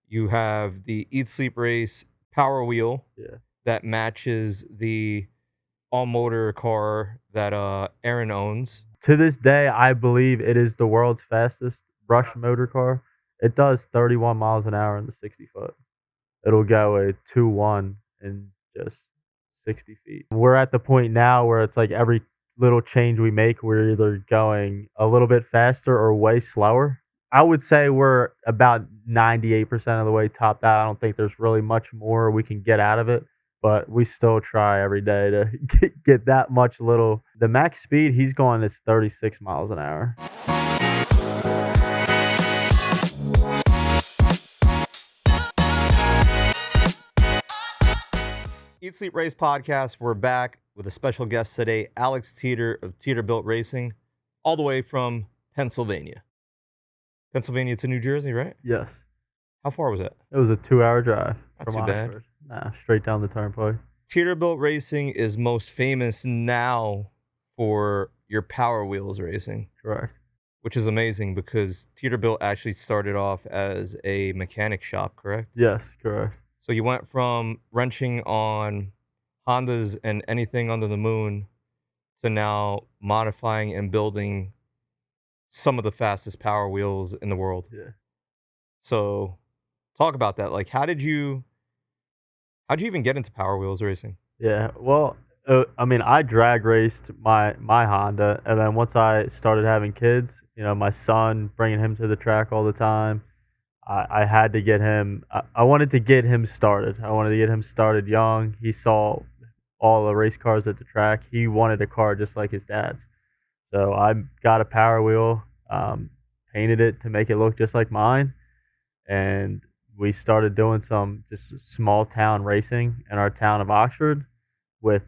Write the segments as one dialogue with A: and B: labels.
A: You have the Eat Sleep Race Power Wheel
B: Yeah.
A: that matches the all-motor car that Aaron owns.
B: To this day, I believe it is the world's fastest brush motor car. It does 31 miles an hour in the 60 foot. It'll go a 2-1 in just 60 feet. We're at the point now where it's like every little change we make, we're either going a little bit faster or way slower. I would say we're about 98% of the way topped out. I don't think there's really much more we can get out of it, but we still try every day to get that much little. The max speed he's going is 36 miles an hour.
A: Eat Sleep Race podcast. We're back with a special guest today, Alex Teter of Teter Built Racing, all the way from Pennsylvania. Pennsylvania to New Jersey, right?
B: Yes.
A: How far was that?
B: It was a 2-hour drive
A: Not
B: from
A: too bad.
B: Oxford. Nah, straight down the turnpike.
A: Teter Built Racing is most famous now for your Power Wheels racing.
B: Correct.
A: Which is amazing because Teter Built actually started off as a mechanic shop, correct?
B: Yes, correct.
A: So you went from wrenching on Hondas and anything under the moon to now modifying and building some of the fastest Power Wheels in the world.
B: Yeah.
A: So talk about that. Like, how'd you even get into Power Wheels racing?
B: Yeah. Well, I drag raced my Honda, and then once I started having kids, my son, bringing him to the track all the time, I had to get him. I wanted to get him started. I wanted to get him started young. He saw all the race cars at the track. He wanted a car just like his dad's. So I got a Power Wheel, painted it to make it look just like mine, and we started doing some just small town racing in our town of Oxford with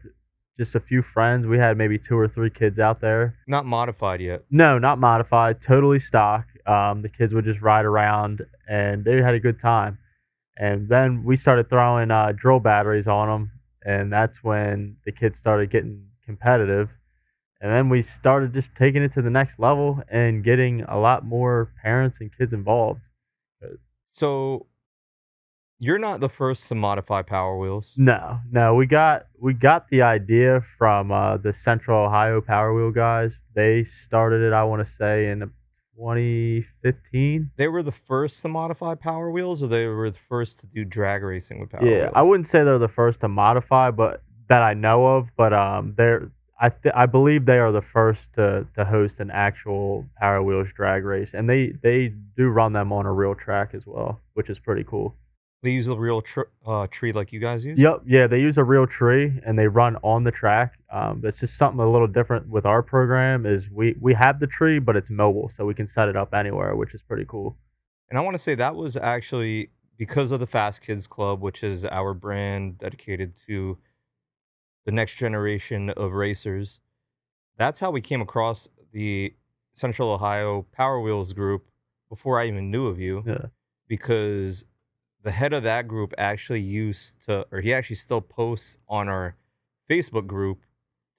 B: just a few friends. We had maybe 2 or 3 kids out there.
A: Not modified yet.
B: No, not modified, totally stock. The kids would just ride around and they had a good time. And then we started throwing drill batteries on them, and that's when the kids started getting competitive. And then we started just taking it to the next level and getting a lot more parents and kids involved.
A: So you're not the first to modify Power Wheels.
B: No, we got the idea from the Central Ohio Power Wheel guys. They started it, I want to say, in 2015.
A: They were the first to modify Power Wheels, or they were the first to do drag racing with Power
B: Yeah,
A: Wheels?
B: I wouldn't say they're the first to modify, but that I know of. But I believe they are the first to host an actual Power Wheels drag race, and they do run them on a real track as well, which is pretty cool.
A: They use a real tree like you guys use?
B: Yep, yeah, they use a real tree and they run on the track. It's just something a little different with our program is we have the tree, but it's mobile, so we can set it up anywhere, which is pretty cool.
A: And I want to say that was actually because of the Fast Kids Club, which is our brand dedicated to the next generation of racers. That's how we came across the Central Ohio Power Wheels group before I even knew of you.
B: Yeah.
A: Because the head of that group actually he actually still posts on our Facebook group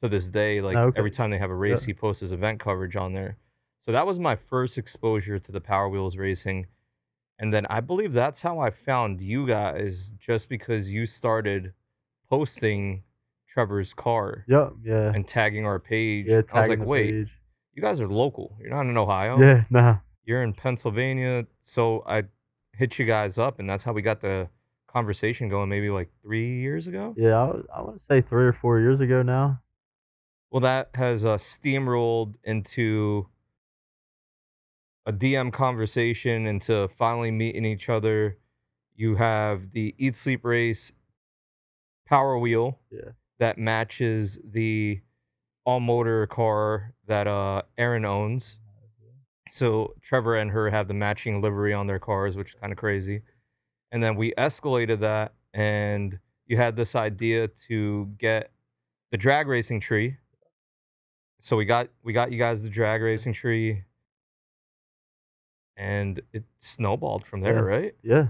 A: to this day. Like every time they have a race, he posts his event coverage on there. So that was my first exposure to the Power Wheels racing. And then I believe that's how I found you guys, just because you started posting Trevor's car.
B: Yep, yeah.
A: And tagging our page.
B: Yeah,
A: I was like, wait,
B: page.
A: You guys are local. You're not in Ohio.
B: Yeah, nah.
A: You're in Pennsylvania. So I hit you guys up, and that's how we got the conversation going maybe like 3 years ago.
B: Yeah, I want to say 3 or 4 years ago now.
A: Well, that has steamrolled into a DM conversation, into finally meeting each other. You have the Eat Sleep Race Power Wheel that matches the all-motor car that Aaron owns. So Trevor and her have the matching livery on their cars, which is kind of crazy. And then we escalated that, and you had this idea to get the drag racing tree. So we got you guys the drag racing tree, and it snowballed from there, right?
B: Yeah.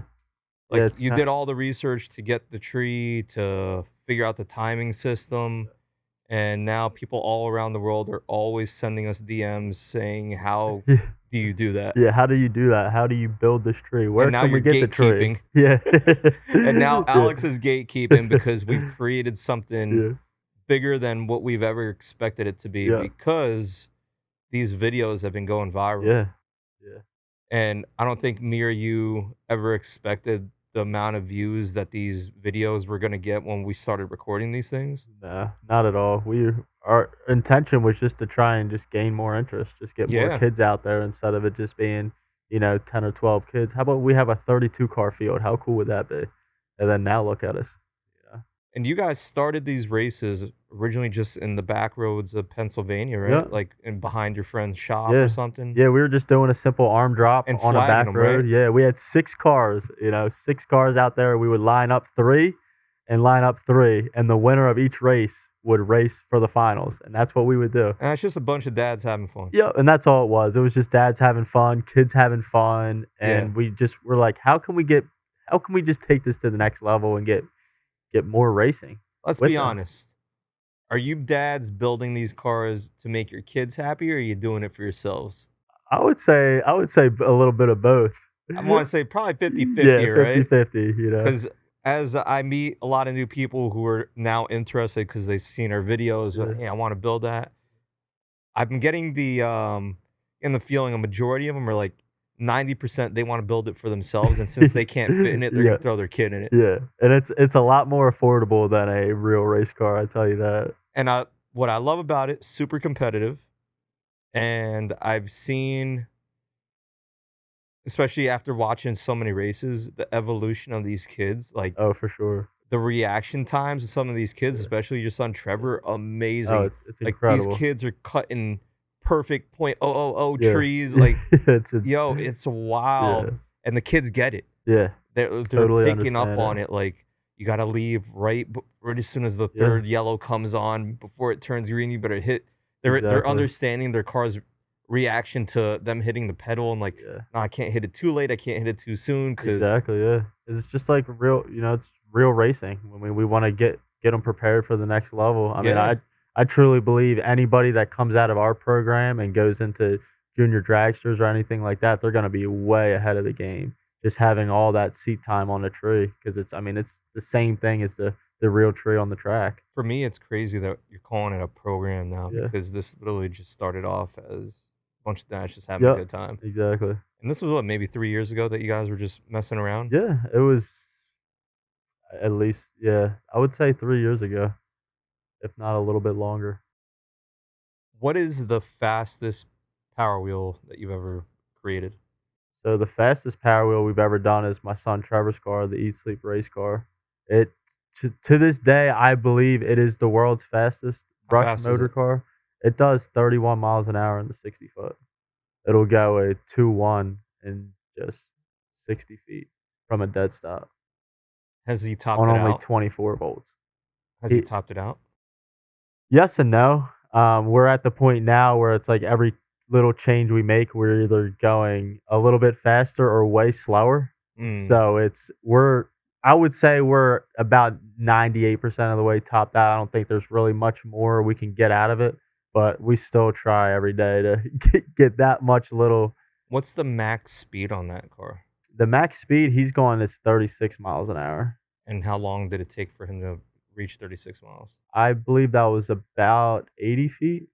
A: Like, you did all the research to get the tree, to figure out the timing system. and now people all around the world are always sending us DMs saying, "How
B: Yeah.
A: do you do that?"
B: Yeah, how do you do that? How do you build this tree?
A: And
B: Where
A: now
B: can we
A: you're
B: get the tree?
A: gatekeeping.
B: Yeah.
A: And now
B: Yeah.
A: Alex is gatekeeping because we've created something
B: Yeah.
A: bigger than what we've ever expected it to be
B: Yeah.
A: because these videos have been going viral.
B: Yeah. Yeah.
A: And I don't think me or you ever expected the amount of views that these videos were gonna get when we started recording these things.
B: Nah, not at all. Our intention was just to try and just gain more interest, just get more
A: Yeah.
B: kids out there instead of it just being, 10 or 12 kids. How about we have a 32 car field? How cool would that be? And then now look at us. Yeah.
A: And you guys started these races originally just in the back roads of Pennsylvania,
B: Yeah.
A: right? Like, in behind your friend's shop or
B: Yeah.
A: something?
B: Yeah, we were just doing a simple arm drop
A: And
B: on a
A: flagging
B: back
A: them, right?
B: road. Yeah, we had 6 cars, 6 cars out there. We would line up 3 and line up 3, and the winner of each race would race for the finals, and that's what we would do.
A: And it's just a bunch of dads having fun.
B: Yeah, and that's all it was. It was just dads having fun, kids having fun,
A: Yeah.
B: and we just were like, how can we just take this to the next level and get more racing
A: Let's
B: with
A: be
B: them?
A: honest. Are you dads building these cars to make your kids happy, or are you doing it for yourselves?
B: I would say a little bit of both.
A: I wanna say probably
B: Yeah,
A: 50-50, right?
B: 50-50,
A: 'Cause as I meet a lot of new people who are now interested because 'cause they've seen our videos,
B: Yeah.
A: "Hey, I wanna build that." I've been getting the feeling a majority of them are like 90% they wanna build it for themselves, and since they can't fit in it, they're
B: Yeah,
A: gonna throw their kid in it.
B: yeah, and it's a lot more affordable than a real race car, I tell you that.
A: And what I love about it, super competitive, and I've seen, especially after watching so many races, the evolution of these kids, like,
B: Oh, for sure.
A: the reaction times of some of these kids,
B: Yeah,
A: especially your son
B: yeah.
A: Trevor,
B: Oh,
A: amazing.
B: it's
A: Like, these
B: incredible.
A: kids are cutting perfect .000
B: Yeah.
A: trees, like,
B: It's
A: yo, it's
B: yeah,
A: wild, and the kids get it.
B: yeah,
A: They're
B: totally
A: picking up
B: understand it.
A: on it, like, you gotta leave right as soon as the
B: Yeah,
A: 3rd yellow comes on, before it turns green, you better hit. They're
B: exactly.
A: understanding their car's reaction to them hitting the pedal and like,
B: Yeah.
A: "No, I can't hit it too late, I can't hit it too soon, cause."
B: Exactly, yeah. It's just like real, it's real racing. I mean, we want to get them prepared for the next level. I mean,
A: Yeah,
B: I truly believe anybody that comes out of our program and goes into junior dragsters or anything like that, they're going to be way ahead of the game. Just having all that seat time on the tree because I mean, it's the same thing as the real tree on the track.
A: for me, it's crazy that you're calling it a program now
B: Yeah.
A: because this literally just started off as a bunch of dads just having a
B: Yep.
A: good time.
B: Exactly.
A: And this was what, maybe 3 years ago that you guys were just messing around?
B: Yeah. It was at least, yeah, I would say 3 years ago, if not a little bit longer.
A: What is the fastest Power Wheel that you've ever created?
B: So the fastest power wheel we've ever done is my son Trevor's car, the Eat Sleep race car. It to this day, I believe it is the world's fastest
A: How
B: brush
A: fast is
B: motor
A: it?
B: car. It does 31 miles an hour in the 60 foot. It'll go a 2-1 in just 60 feet from a dead stop
A: Has he topped
B: on
A: it
B: only
A: out?
B: 24 volts.
A: Has he
B: He
A: topped it out?
B: Yes and no. We're at the point now where it's like every little change we make, we're either going a little bit faster or way slower.
A: Mm.
B: So I would say we're about 98% of the way topped out. I don't think there's really much more we can get out of it, but we still try every day to get that much little.
A: What's the max speed on that car?
B: The max speed he's going is 36 miles an hour.
A: And how long did it take for him to reach 36 miles?
B: I believe that was about 80 feet.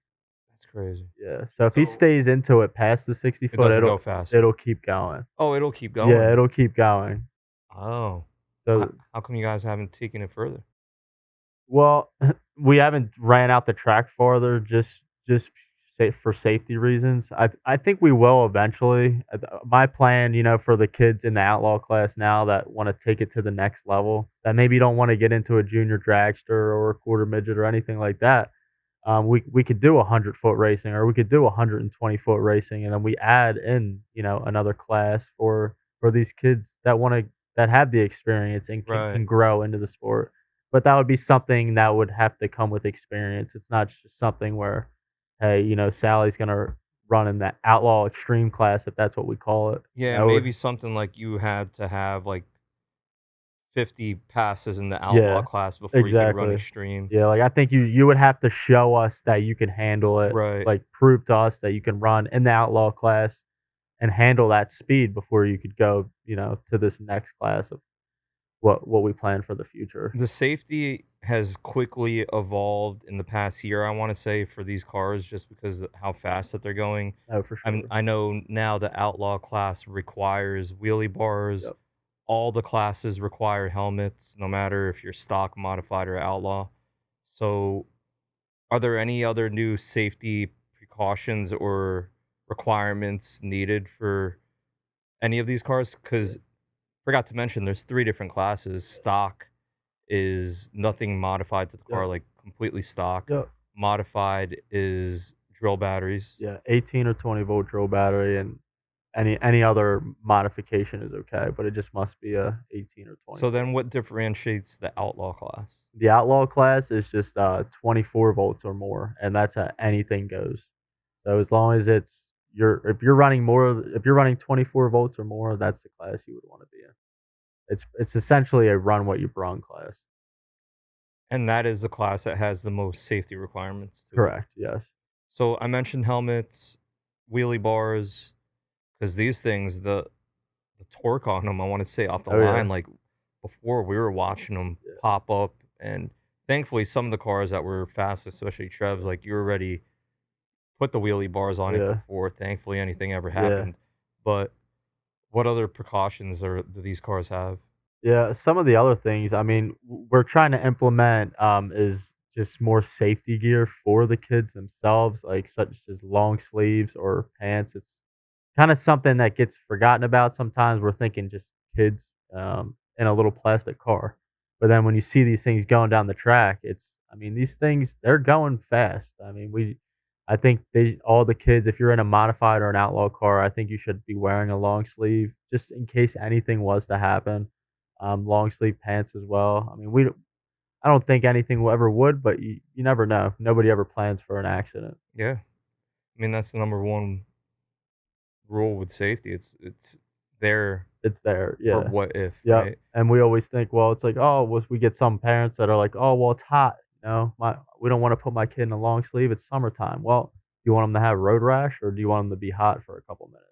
A: That's crazy.
B: Yeah, so if he
A: So
B: stays into it past the 60
A: it
B: foot,
A: doesn't go
B: it'll
A: faster.
B: it'll keep going.
A: Oh, it'll keep
B: Yeah,
A: going.
B: it'll keep going.
A: Oh.
B: So,
A: How come you guys haven't taken it further?
B: well, we haven't ran out the track farther just for safety reasons. I think we will eventually. My plan, for the kids in the outlaw class now that want to take it to the next level, that maybe don't want to get into a junior dragster or a quarter midget or anything like that. We could do 100-foot racing, or we could do 120-foot racing, and then we add in, another class for these kids that have the experience and can
A: Right.
B: grow into the sport. But that would be something that would have to come with experience. It's not just something where, hey, Sally's gonna run in that outlaw extreme class if that's what we call it.
A: Yeah,
B: That would
A: maybe something like you had to have like 50 passes in the outlaw
B: Yeah,
A: class before you could run
B: exactly.
A: extreme.
B: Yeah, like, I think you would have to show us that you can handle it,
A: Right.
B: like, prove to us that you can run in the outlaw class and handle that speed before you could go, to this next class of what we plan for the future.
A: The safety has quickly evolved in the past year, I wanna say, for these cars just because of how fast that they're going.
B: Oh, for sure.
A: I know now the outlaw class requires wheelie bars.
B: Yep.
A: All the classes require helmets, no matter if you're stock, modified, or outlaw. So, are there any other new safety precautions or requirements needed for any of these cars?
B: Yeah.
A: Because forgot to mention there's 3 different classes. Stock is nothing modified to the car,
B: Yep.
A: like, completely stock.
B: Yep.
A: Modified is drill batteries.
B: Yeah, 18 or 20-volt drill battery, and any other modification is okay, but it just must be a 18 or 20
A: So then
B: volt.
A: what differentiates the outlaw class?
B: The outlaw class is just 24 volts or more, and that's a anything goes. So as long as if you're running 24 volts or more, that's the class you would want to be in. It's essentially a run what you brung class.
A: And that is the class that has the most safety requirements to it.
B: Correct. Yes.
A: So I mentioned helmets, wheelie bars, because these things, the torque on them, I want to say off the
B: Oh yeah.
A: line, like before we were watching them
B: Yeah.
A: pop up, and thankfully some of the cars that were fast, especially Trev's, like you already put the wheelie bars on it
B: Yeah.
A: before. Thankfully, anything ever
B: Yeah.
A: happened. But what other precautions do these cars have?
B: Yeah, some of the other things, I mean, we're trying to implement is just more safety gear for the kids themselves, like such as long sleeves or pants. It's kind of something that gets forgotten about sometimes. We're thinking just kids in a little plastic car, but then when you see these things going down the track, I mean, these things they're going fast. I mean, I think all the kids, if you're in a modified or an outlaw car, I think you should be wearing a long sleeve just in case anything was to happen. Long sleeve pants as well. I mean, I don't think anything will ever would, but you never know. Nobody ever plans for an accident.
A: Yeah, I mean that's the number one rule with safety. It's there
B: It's there,
A: for
B: yeah.
A: what if,
B: Yep,
A: right?
B: and we always think, well, it's like, oh, we get some parents that are like, "Oh, well, it's hot, we don't wanna put my kid in a long sleeve, it's summertime." Well, do you want them to have road rash, or do you want them to be hot for a couple minutes?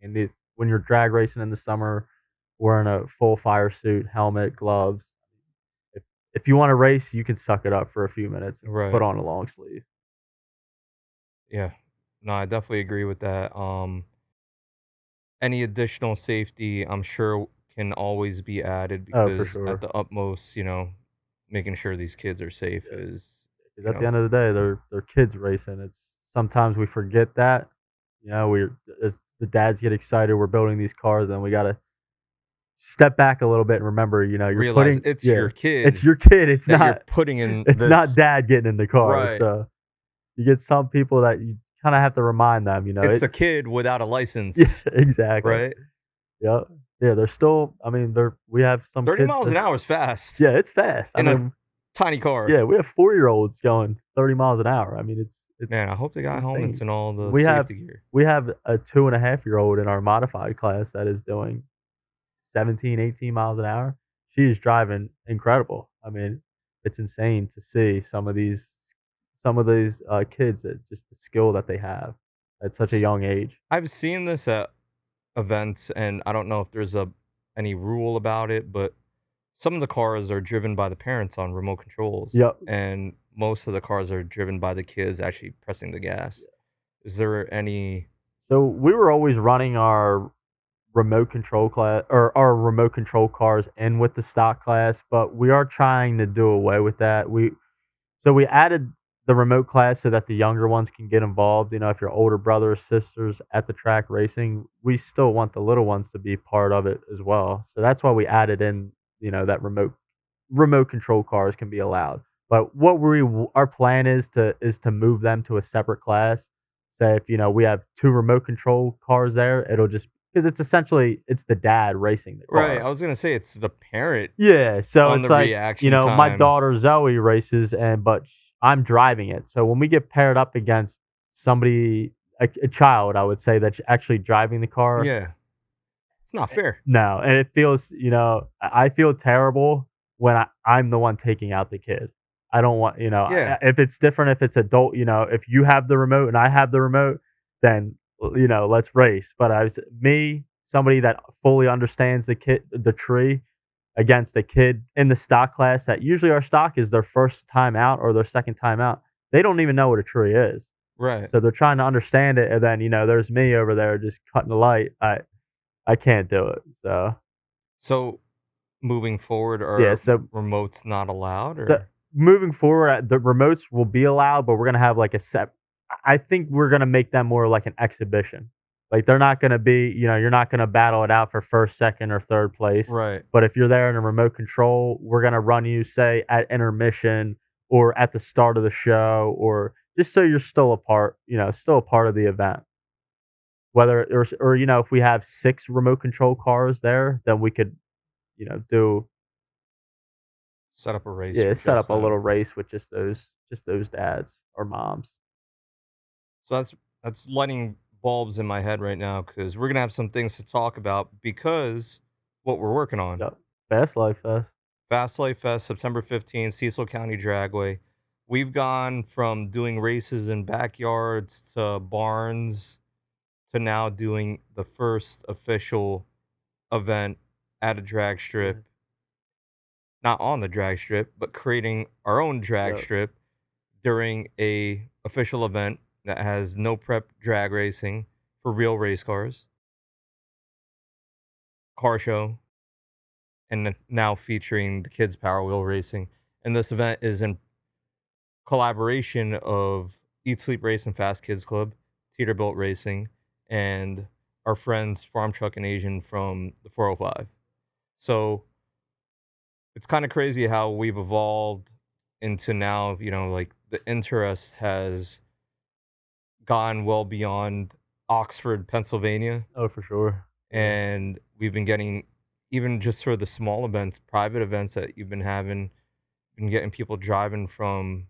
B: And these when you're drag racing in the summer, wearing a full fire suit, helmet, gloves, if if you wanna race, you can suck it up for a few minutes and put
A: Right.
B: on a long sleeve.
A: Yeah. No, I definitely agree with that. Any additional safety, I'm sure, can always be added
B: Oh, for
A: because at
B: sure.
A: the utmost, making sure these kids are safe
B: Yeah.
A: is,
B: 'Cause at the end of the day, they're kids racing. It's sometimes we forget that, we're as the dads get excited, we're building these cars, and we gotta step back a little bit and remember, you're
A: realize
B: putting
A: it's
B: yeah,
A: your
B: it's
A: kid
B: your kid,
A: that you're putting in
B: it's not
A: this.
B: dad getting in the car,
A: Right.
B: so you get some people that you kinda have to remind them,
A: It's a kid without a
B: yeah,
A: license,
B: exactly.
A: right?
B: Yep. Yeah, they're still I mean, we have some
A: 30
B: kids
A: miles
B: that
A: an hour is fast
B: yeah, it's fast. I
A: in a
B: mean,
A: tiny car.
B: yeah, we have 4-year-olds going 30 miles an hour. I mean, it's
A: Man, I hope they got helmets
B: insane.
A: and all the
B: We have
A: safety gear.
B: we have a 2.5-year-old in our modified class that is doing 17, 18 miles an hour. She is driving incredible. I mean, it's insane to see some of these kids that just the skill that they have at such a
A: S
B: young age.
A: I've seen this at events, and I don't know if there's a any rule about it, but some of the cars are driven by the parents on remote controls,
B: Yep.
A: and most of the cars are driven by the kids actually pressing the gas. Is there any
B: So we were always running our remote control class or our remote control cars in with the stock class, but we are trying to do away with that. We added the remote class so that the younger ones can get involved. If your older brother or sisters at the track racing, we still want the little ones to be part of it as well. So that's why we added in, that remote control cars can be allowed. But our plan is to move them to a separate class. Say if we have two remote control cars there, it'll just because it's the dad racing the
A: Right, I
B: car.
A: was gonna say it's the parent
B: Yeah, so
A: on
B: it's
A: the
B: like,
A: reaction
B: my
A: time.
B: daughter Zoe races but I'm driving it. So when we get paired up against somebody, a child, I would say that's actually driving the car,
A: Yeah, It's not fair.
B: No, and it feels, I feel terrible when I'm the one taking out the kid. I don't want,
A: Yeah,
B: if it's different, if it's adult, if you have the remote and I have the remote, then let's race. But somebody that fully understands the tree, against a kid in the stock class that usually our stock is their first time out or their second time out. They don't even know what a tree is.
A: right.
B: So they're trying to understand it, and then there's me over there just cutting the light. I can't do it. So
A: So moving forward,
B: yeah,
A: are remotes not allowed
B: so
A: or
B: moving forward, the remotes will be allowed, but we're gonna have like a set. I think we're gonna make them more like an exhibition. Like they're not gonna be, you're not gonna battle it out for first, second, or third place.
A: right?
B: But if you're there in a remote control, we're gonna run you, say, at intermission or at the start of the show, or just so you're still a part, still a part of the event. Whether or if we have 6 remote control cars there, then we could, do
A: Set up a race
B: yeah,
A: for
B: set
A: just
B: up a little
A: them.
B: race with just those dads or moms.
A: So that's lighting bulbs in my head right now because we're gonna have some things to talk about because what we're working on.
B: Yep. Fast Life Fest.
A: Fast Life Fest, September 15th, Cecil County Dragway. We've gone from doing races in backyards to barns to now doing the first official event at a drag
B: Yeah.
A: strip, not on the drag strip, but creating our own drag
B: Yep.
A: strip during a official event that has no prep drag racing for real race cars, car show, and now featuring the kids power wheel racing. And this event is in collaboration of Eat Sleep Race and Fast Kids Club, Teter Racing, and our friends Farm Truck and Asian from the 405. So it's kind of crazy how we've evolved into now, like the interest has gone well beyond Oxford, Pennsylvania,
B: Oh, for sure. Yeah.
A: and we've been getting even just for the small events, private events that you've been having, been getting people driving from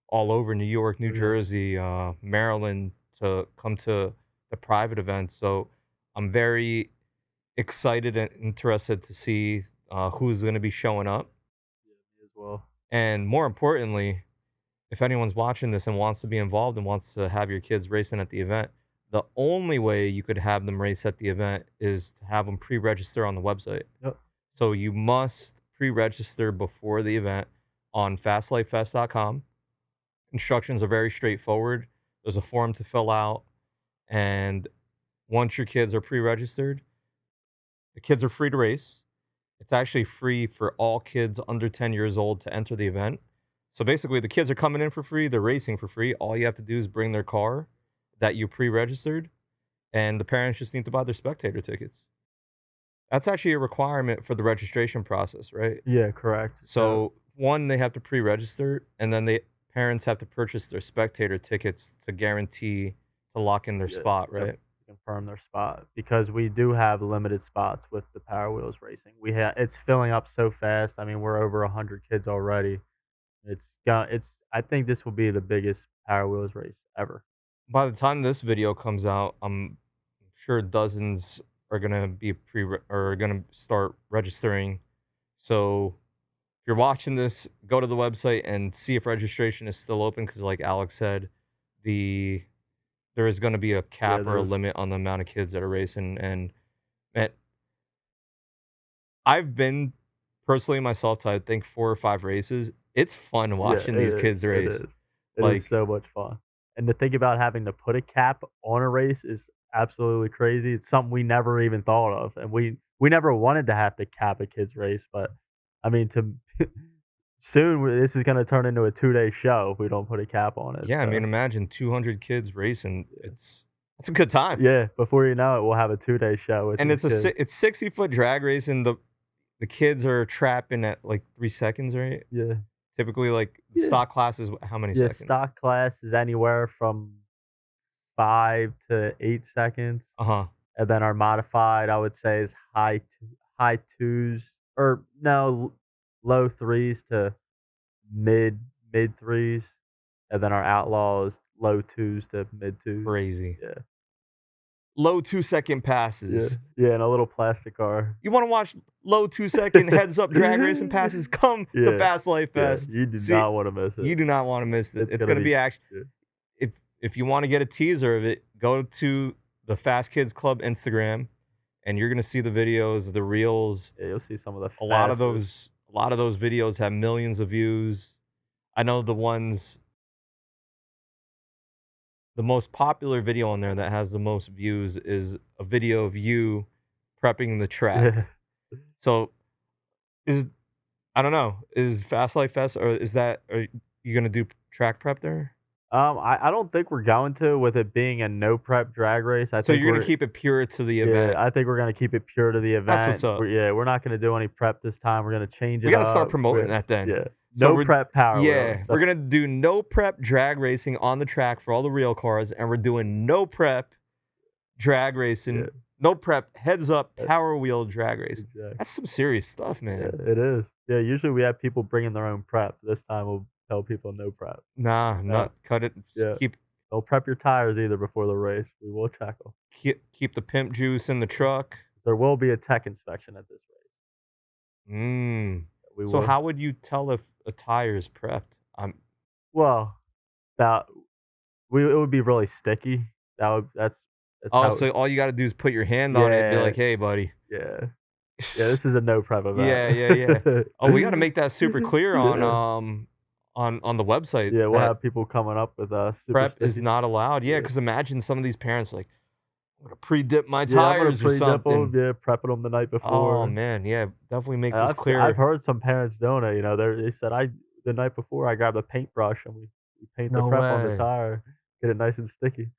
A: all over New York, New
B: Oh, yeah.
A: Jersey, Maryland to come to the private events. So I'm very excited and interested to see who's going to be showing up.
B: Yeah, me as well.
A: And more importantly, if anyone's watching this and wants to be involved and wants to have your kids racing at the event, the only way you could have them race at the event is to have them pre register on the website.
B: Yep.
A: So you must pre register before the event on fastlifefest.com. Instructions are very straightforward. There's a form to fill out, and once your kids are pre-registered, the kids are free to race. It's actually free for all kids under 10 years old to enter the event. So basically, the kids are coming in for free, they're racing for free. All you have to do is bring their car that you pre-registered, and the parents just need to buy their spectator tickets. That's actually a requirement for the registration process, right?
B: Yeah, correct. So
A: So, one, they have to pre-register, and then they parents have to purchase their spectator tickets to guarantee to lock in their
B: yeah,
A: spot,
B: yep,
A: right?
B: to confirm their spot because we do have limited spots with the Power Wheels racing. It's filling up so fast. I mean, we're over 100 kids already. I think this will be the biggest Power Wheels race ever.
A: By the time this video comes out, I'm sure dozens are gonna be or gonna start registering. So if you're watching this, go to the website and see if registration is still open. Because, like Alex said, the there is gonna be a
B: Yeah,
A: cap or a
B: there's
A: limit on the amount of kids that are racing, and man, I've been personally myself to I think 4 or 5 races. It's fun
B: Yeah,
A: watching
B: it
A: these
B: is,
A: kids
B: it
A: race.
B: is. It is
A: Like,
B: so much fun. And to think about having to put a cap on a race is absolutely crazy. It's something we never even thought of, and we never wanted to have to cap a kids race, but I mean, to this is gonna turn into a 2-day show if we don't put a cap on it,
A: yeah, I mean,
B: so
A: imagine 200 kids racing. It's a good time.
B: yeah, before you know it, we'll have a 2-day show with
A: And
B: these kids.
A: it's 60-foot drag race, and the kids are trapping at, like, 3 seconds, right?
B: Yeah.
A: Typically, like, the
B: Yeah.
A: stock class is how many
B: Yeah,
A: seconds?
B: stock class is anywhere from 5 to 8 seconds.
A: Uh-huh.
B: And then our modified, I would say, is high 2s or no, low 3s to mid 3s, and then our outlaw is low 2s to mid 2s.
A: Crazy.
B: Yeah.
A: low 2-second
B: Yeah,
A: passes.
B: yeah, in a little plastic car.
A: You wanna watch low 2-second heads up drag racing passes? Come to
B: Yeah,
A: Fast Life
B: yeah,
A: Fest.
B: you do
A: See,
B: not wanna miss it.
A: you do not wanna miss it.
B: It's
A: It's
B: gonna
A: gonna
B: be
A: be act
B: yeah,
A: if you wanna get a teaser of it, go to the Fast Kids Club Instagram, and you're gonna see the videos, the reels.
B: yeah, you'll see some of the
A: A lot of
B: fastest.
A: those a lot of those videos have millions of views. I know the most popular video on there that has the most views is a video of you prepping the track.
B: Yeah.
A: So, is I don't know, is Fast Life Fest or is that are you gonna do track prep there?
B: I don't think we're going to with it being a no prep drag race. I
A: So
B: think
A: you're gonna
B: we're
A: keep it pure to the
B: yeah,
A: event.
B: I think we're gonna keep it pure to the
A: That's what's
B: event.
A: up.
B: We're not gonna do any prep this time. We're gonna change
A: We
B: it
A: gotta start
B: up.
A: promoting that then.
B: Yeah,
A: So
B: no
A: we're
B: prep power wheels.
A: yeah, we're gonna do no prep drag racing on the track for all the real cars, and we're doing no prep drag
B: Yeah,
A: racing, no prep heads up
B: uh,
A: power wheel drag racing.
B: exactly.
A: That's some serious stuff,
B: Yeah,
A: man.
B: it is. Yeah, usually we have people bringing their own prep. This time we'll tell people no prep.
A: Nah,
B: Uh,
A: not cut it.
B: yeah, don't prep your tires either before the race. We will check them.
A: Keep the pimp juice in the truck.
B: There will be a tech inspection at this race.
A: Mm.
B: We
A: So
B: will.
A: how would you tell if a tire is prepped?
B: Well, that it would be really sticky. That's
A: Oh,
B: how.
A: so all you gotta do is put your hand on it and be
B: Yeah,
A: like, "Hey, buddy."
B: yeah, yeah. This is a no prep
A: Yeah, yeah, yeah.
B: event.
A: Oh, we gotta make that super clear
B: Yeah,
A: on the website
B: yeah. We'll
A: that
B: have people coming up with super
A: prep is
B: sticky.
A: not allowed. Yeah,
B: Yeah,
A: because imagine some of these parents like, "I'm gonna pre-dip my
B: yeah. I'm gonna
A: tires or
B: pre-dip them.
A: something."
B: Yeah, prepping them the night
A: Oh,
B: before.
A: man, yeah, definitely make
B: And
A: this
B: I've
A: clear.
B: heard some parents doing it. You know, they said I the night before I grabbed a paintbrush and we paint the
A: No
B: prep on the
A: way.
B: tire, get it nice and sticky.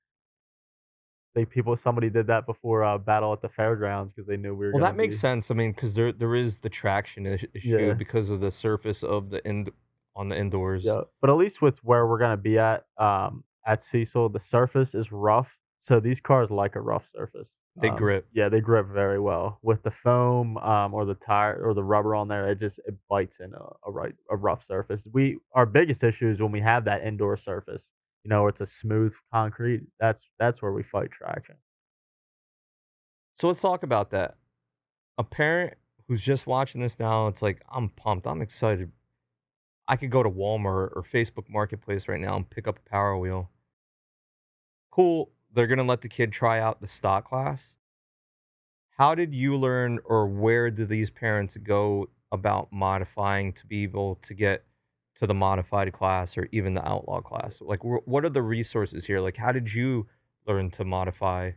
B: Think somebody did that before battle at the fairgrounds because they knew we were
A: Well,
B: gonna
A: that makes
B: be
A: sense. I mean, because there is the traction issue
B: yeah.
A: because of the surface of the on the indoors.
B: Yeah, but at least with where we're gonna be at Cecil, the surface is rough, so these cars like a rough surface.
A: They grip.
B: Yeah, they grip very well. With the foam, or the tire or the rubber on there, it bites in a rough surface. Our biggest issue is when we have that indoor surface, where it's a smooth concrete. That's where we fight traction.
A: So let's talk about that. A parent who's just watching this now, it's like, I'm pumped. I'm excited. I could go to Walmart or Facebook Marketplace right now and pick up a Power Wheel. Cool. They're gonna let the kid try out the stock class. How did you learn, or where do these parents go about modifying to be able to get to the modified class or even the outlaw class? Like, what are the resources here? Like, how did you learn to modify?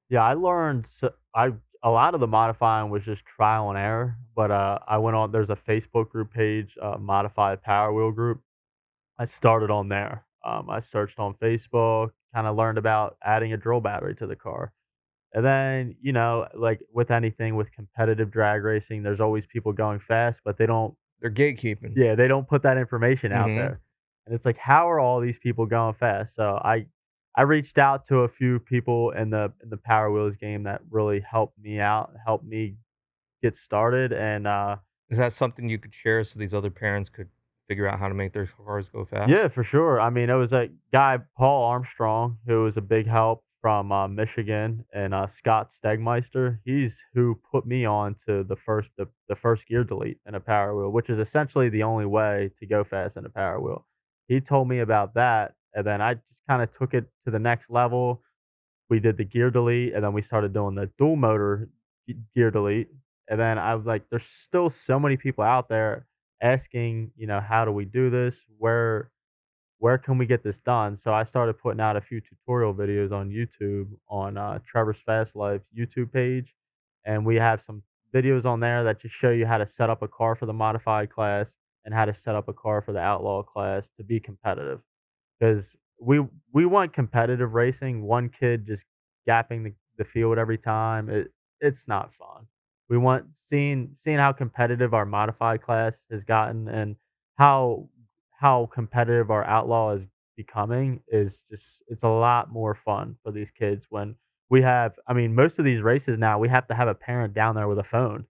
B: Yeah, I learned I a lot of the modifying was just trial and error, but I went on. There's a Facebook group page, Modified Power Wheel Group. I started on there. I searched on Facebook, kind of learned about adding a drill battery to the car. And then, like with anything with competitive drag racing, there's always people going fast, but
A: They're gatekeeping.
B: they don't put that information out
A: Mhm.
B: there. And it's like, how are all these people going fast? So I reached out to a few people in the Power Wheels game that really helped me out, helped me get started, and
A: Is that something you could share so these other parents could figure out how to make their cars go
B: yeah,
A: fast?
B: for sure. I mean, it was a guy, Paul Armstrong, who was a big help from Michigan, and Scott Stegmeister. He's who put me on to the first gear delete in a Power Wheel, which is essentially the only way to go fast in a Power Wheel. He told me about that, and then I just kind of took it to the next level. We did the gear delete, and then we started doing the dual motor gear delete. And then I was like, there's still so many people out there asking, how do we do this? Where can we get this done? So I started putting out a few tutorial videos on YouTube on Trevor's Fast Life YouTube page, and we have some videos on there that just show you how to set up a car for the modified class and how to set up a car for the outlaw class to be competitive. Because we want competitive racing. One kid just gapping the field every time. It's not fun. We want seeing how competitive our modified class has gotten and how competitive our outlaw is becoming is just it's a lot more fun for these kids when we have I mean most of these races now we have to have a parent down there with a phone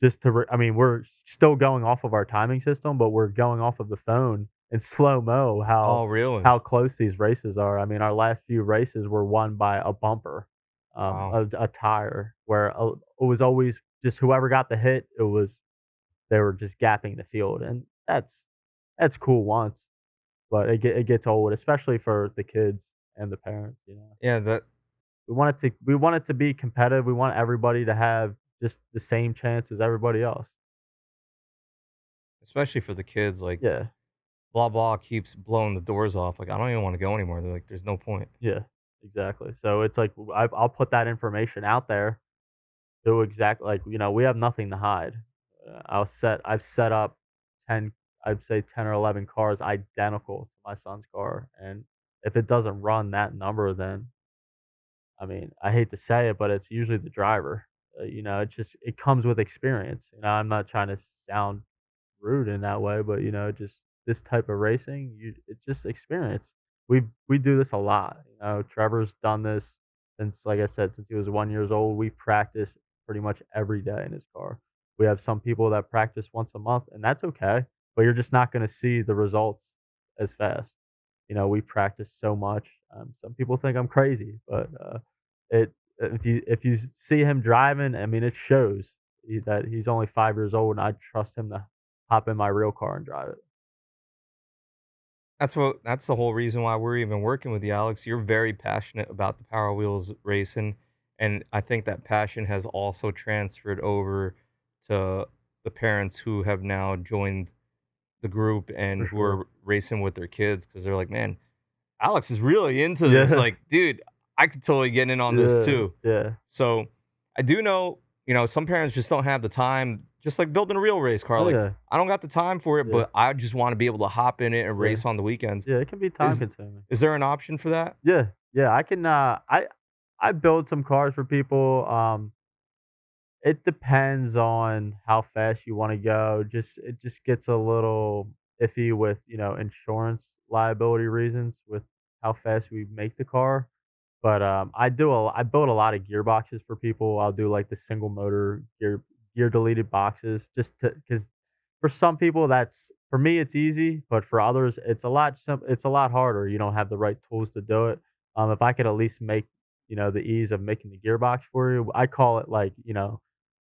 B: just to I mean, we're still going off of our timing system, but we're going off of the phone in slow-mo
A: Oh, really?
B: how close these races are. I mean, our last few races were won by a bumper.
A: Wow.
B: a tire where it was always just whoever got the hit, they were just gapping the field, and that's cool once, but it gets old, especially for the kids and the parents. You know,
A: Yeah, that
B: we want it to be competitive. We want everybody to have just the same chance as everybody else.
A: especially for the kids, like,
B: Yeah,
A: blah, blah keeps blowing the doors off, like, I don't even wanna go anymore. They're like, "There's no point."
B: yeah, exactly. So it's like I'll put that information out there to exact like we have nothing to hide. I've set up 10, I'd say 10 or 11 cars identical to my son's car, and if it doesn't run that number, then I mean, I hate to say it, but it's usually the driver. It comes with experience. I'm not trying to sound rude in that way, but just this type of racing, it's just experience. We do this a lot. Trevor's done this since, like I said, since he was 1 years old. We practice pretty much every day in his car. We have some people that practice once a month, and that's okay. But you're just not going to see the results as fast. We practice so much. Some people think I'm crazy, but it if you see him driving, I mean, it shows that he's only 5 years old, and I trust him to hop in my real car and drive it.
A: That's the whole reason why we're even working with you, Alex. You're very passionate about the Power Wheels racing, and I think that passion has also transferred over to the parents who have now joined the group and
B: For
A: who
B: sure.
A: are racing with their kids because 'cause they're like, "Man, Alex is really into this."
B: Yeah,
A: Like, "Dude, I could totally get in on this
B: yeah,
A: too."
B: yeah.
A: So, I do know, some parents just don't have the time, just like building a real race car,
B: Oh,
A: like,
B: yeah,
A: I don't got the time for it,
B: yeah,
A: but I just wanna be able to hop in it and
B: yeah,
A: race on the weekends.
B: yeah, it can be time
A: Is
B: consuming.
A: is there an option for that?
B: Yeah, yeah, I build some cars for people, it depends on how fast you wanna go, it just gets a little iffy with, insurance liability reasons with how fast we make the car. But, I build a lot of gearboxes for people. I'll do, like, the single motor gear deleted boxes just to because for some people, for me, it's easy, but for others, it's a lot harder. You don't have the right tools to do it. If I could at least make, the ease of making the gearbox for you, I call it, like,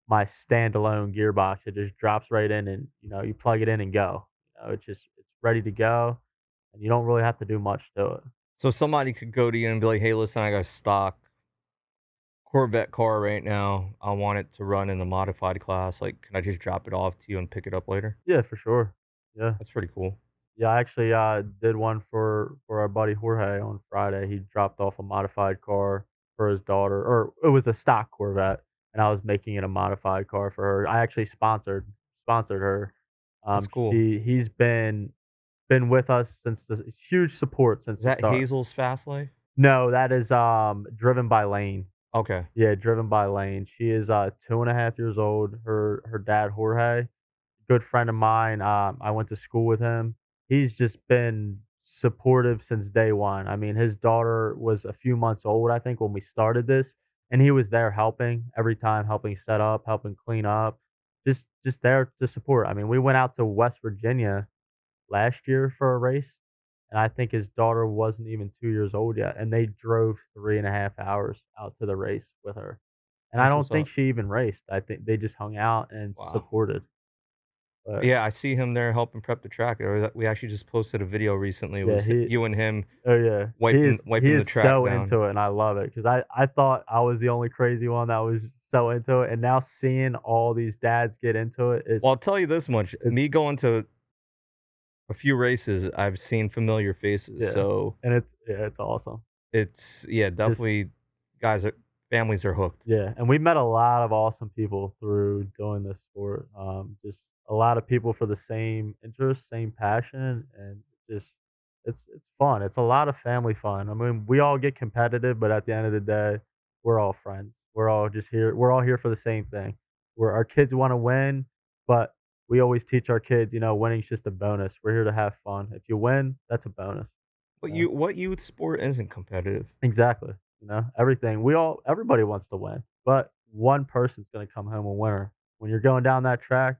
B: my standalone gearbox. It just drops right in and, you plug it in and go. It's ready to go, and you don't really have to do much to it.
A: So somebody could go to you and be like, "Hey, listen, I got a stock Corvette car right now. I want it to run in the modified class. Like, can I just drop it off to you and pick it up later?"
B: Yeah, for sure. Yeah.
A: That's pretty cool.
B: Yeah, I actually, did one for our buddy Jorge on Friday. He dropped off a modified car for his daughter, or it was a stock Corvette, and I was making it a modified car for her. I actually sponsored her.
A: That's cool.
B: He's been with us since the huge support since
A: Is
B: the
A: that
B: start.
A: Hazel's Fast Life?
B: No, that is Driven by Lane.
A: Okay,
B: Yeah, Driven by Lane. She is 2.5 years old. Her dad Jorge, good friend of mine. I went to school with him. He's just been supportive since day one. I mean, his daughter was a few months old, I think, when we started this, and he was there helping every time, helping set up, helping clean up, just there to support. I mean, we went out to West Virginia last year for a race, and I think his daughter wasn't even 2 years old yet, and they drove 3.5 hours out to the race with her. And I
A: that's
B: don't
A: what's
B: think
A: up.
B: she even raced. I think they just hung out and
A: Wow.
B: supported. But
A: Yeah, I see him there helping prep the track. We actually just posted a video recently. It
B: yeah,
A: was you and him
B: oh yeah, he
A: wiping the
B: is
A: track
B: so
A: down.
B: into it, and I love it because I thought I was the only crazy one that was so into it, and now seeing all these dads get into it is
A: Well, I'll tell you this much:
B: it's
A: me going to a few races, I've seen familiar faces.
B: yeah,
A: So
B: and it's awesome.
A: it's yeah,
B: Just
A: definitely guys are families are hooked.
B: Yeah, and we met a lot of awesome people through doing this sport. Just a lot of people for the same interest, same passion, and just it's fun. It's a lot of family fun. I mean, we all get competitive, but at the end of the day, we're all friends. We're all just here. We're all here for the same thing. Where our kids want to win, but we always teach our kids, winning's just a bonus. We're here to have fun. If you win, that's a bonus.
A: But
B: You know?
A: what youth sport isn't competitive?
B: Exactly. Everything. Everybody wants to win, but one person's gonna come home a winner. When you're going down that track,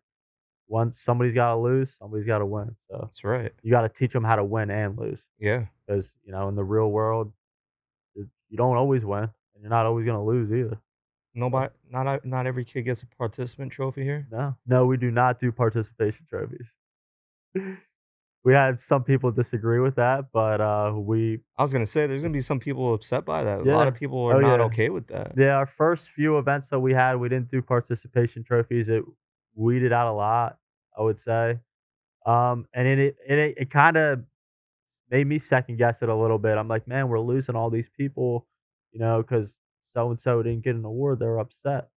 B: once somebody's gotta lose, somebody's gotta win. So
A: That's right.
B: you gotta teach them how to win and lose,
A: Yeah.
B: because in the real world, you don't always win, and you're not always gonna lose either. So,
A: Not every kid gets a participant trophy here?
B: no. No, we do not do participation trophies. We had some people disagree with that, but, we
A: I was gonna say there's gonna
B: just
A: be some people upset by that. A lot
B: yeah.
A: of people are
B: Oh,
A: not
B: yeah.
A: okay with that.
B: Yeah, our first few events that we had, we didn't do participation trophies. It weeded out a lot, I would say. And it kinda made me second guess it a little bit. I'm like, "Man, we're losing all these people, because so and so didn't get an award, they're upset."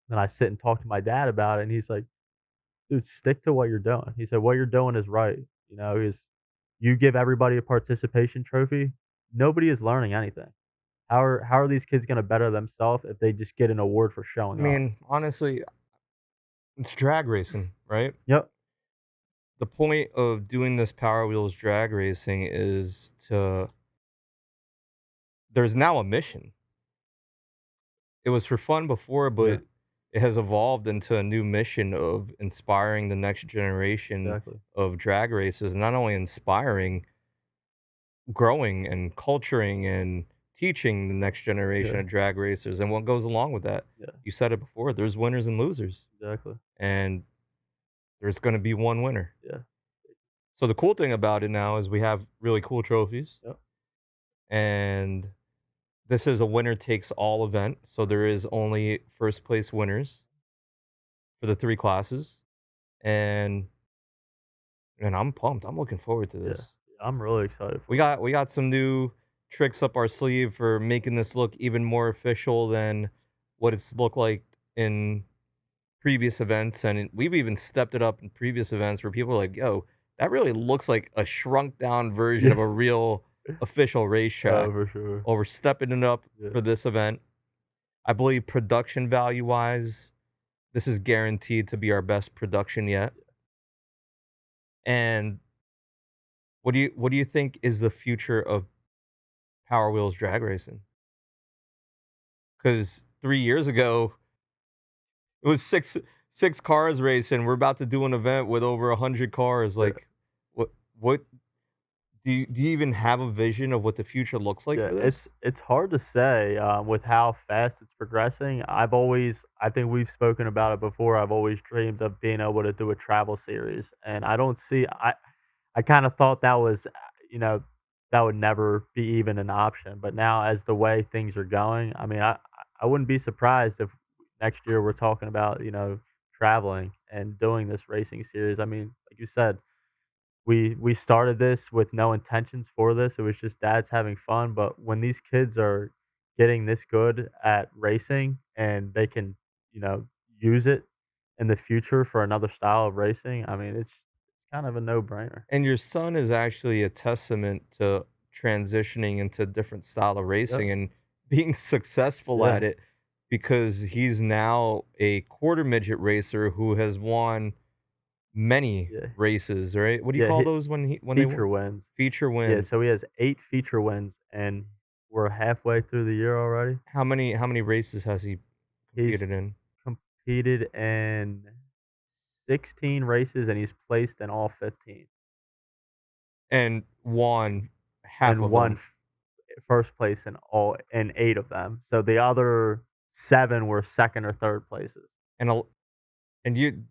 B: And I sit and talk to my dad about it, and he's like, "Dude, stick to what you're doing." He said, "What you're doing is right." Is you give everybody a participation trophy, nobody is learning anything. How are these kids gonna better themselves if they just get an award for
A: I
B: showing up?
A: mean, honestly, it's drag racing, right?
B: Yep.
A: The point of doing this Power Wheels drag racing is to there's now a mission. It was for fun before,
B: Yeah,
A: but it has evolved into a new mission of inspiring the next generation
B: exactly.
A: of drag races, not only inspiring, growing and culturing and teaching the next generation
B: Yeah,
A: of drag racers and what goes along with that.
B: yeah,
A: You said it before, there's winners and losers,
B: exactly.
A: and there's going to be one winner.
B: Yeah,
A: So the cool thing about it now is we have really cool trophies,
B: yep,
A: and this is a winner takes all event. So there is only first place winners for the three classes, and I'm pumped. I'm looking forward to
B: yeah.
A: this.
B: I'm really excited
A: We
B: for it.
A: got we got some new tricks up our sleeve for making this look even more official than what it's looked like in previous events, and we've even stepped it up in previous events where people are like, "Yo, that really looks like a shrunk down version of
B: Yeah.
A: a real official racetrack."
B: Oh, for sure.
A: Well, we're stepping it up
B: Yeah,
A: for this event. I believe production value wise, this is guaranteed to be our best production yet. And what do you think is the future of Power Wheels drag racing? Because 3 years ago, it was six cars racing. We're about to do an event with over 100 cars.
B: yeah,
A: Like, what do you even have a vision of what the future looks like
B: yeah.
A: for this?
B: It's hard to say, with how fast it's progressing. I think we've spoken about it before. I've always dreamed of being able to do a travel series, and I don't see. I kind of thought that was, you know, that would never be even an option. But now, as the way things are going, I mean, I wouldn't be surprised if next year we're talking about, traveling and doing this racing series. I mean, like you said, we started this with no intentions for this. It was just dads having fun. But when these kids are getting this good at racing and they can, use it in the future for another style of racing, I mean, it's kind of a no brainer.
A: And your son is actually a testament to transitioning into a different style of
B: Yep.
A: racing and being successful at
B: Yeah.
A: it because he's now a quarter midget racer who has won many
B: Yeah.
A: races, right? What do you
B: Yeah.
A: call those when they
B: Feature
A: win?
B: wins.
A: Feature
B: Yeah,
A: wins.
B: so he has 8 feature wins, and we're halfway through the year already.
A: How many races has he
B: He's
A: competed in?
B: competed in 16 races, and he's placed in all 15,
A: And won half
B: and
A: of
B: won
A: them.
B: first place in 8 of them. So the other 7 were 2nd or 3rd places.
A: And a and you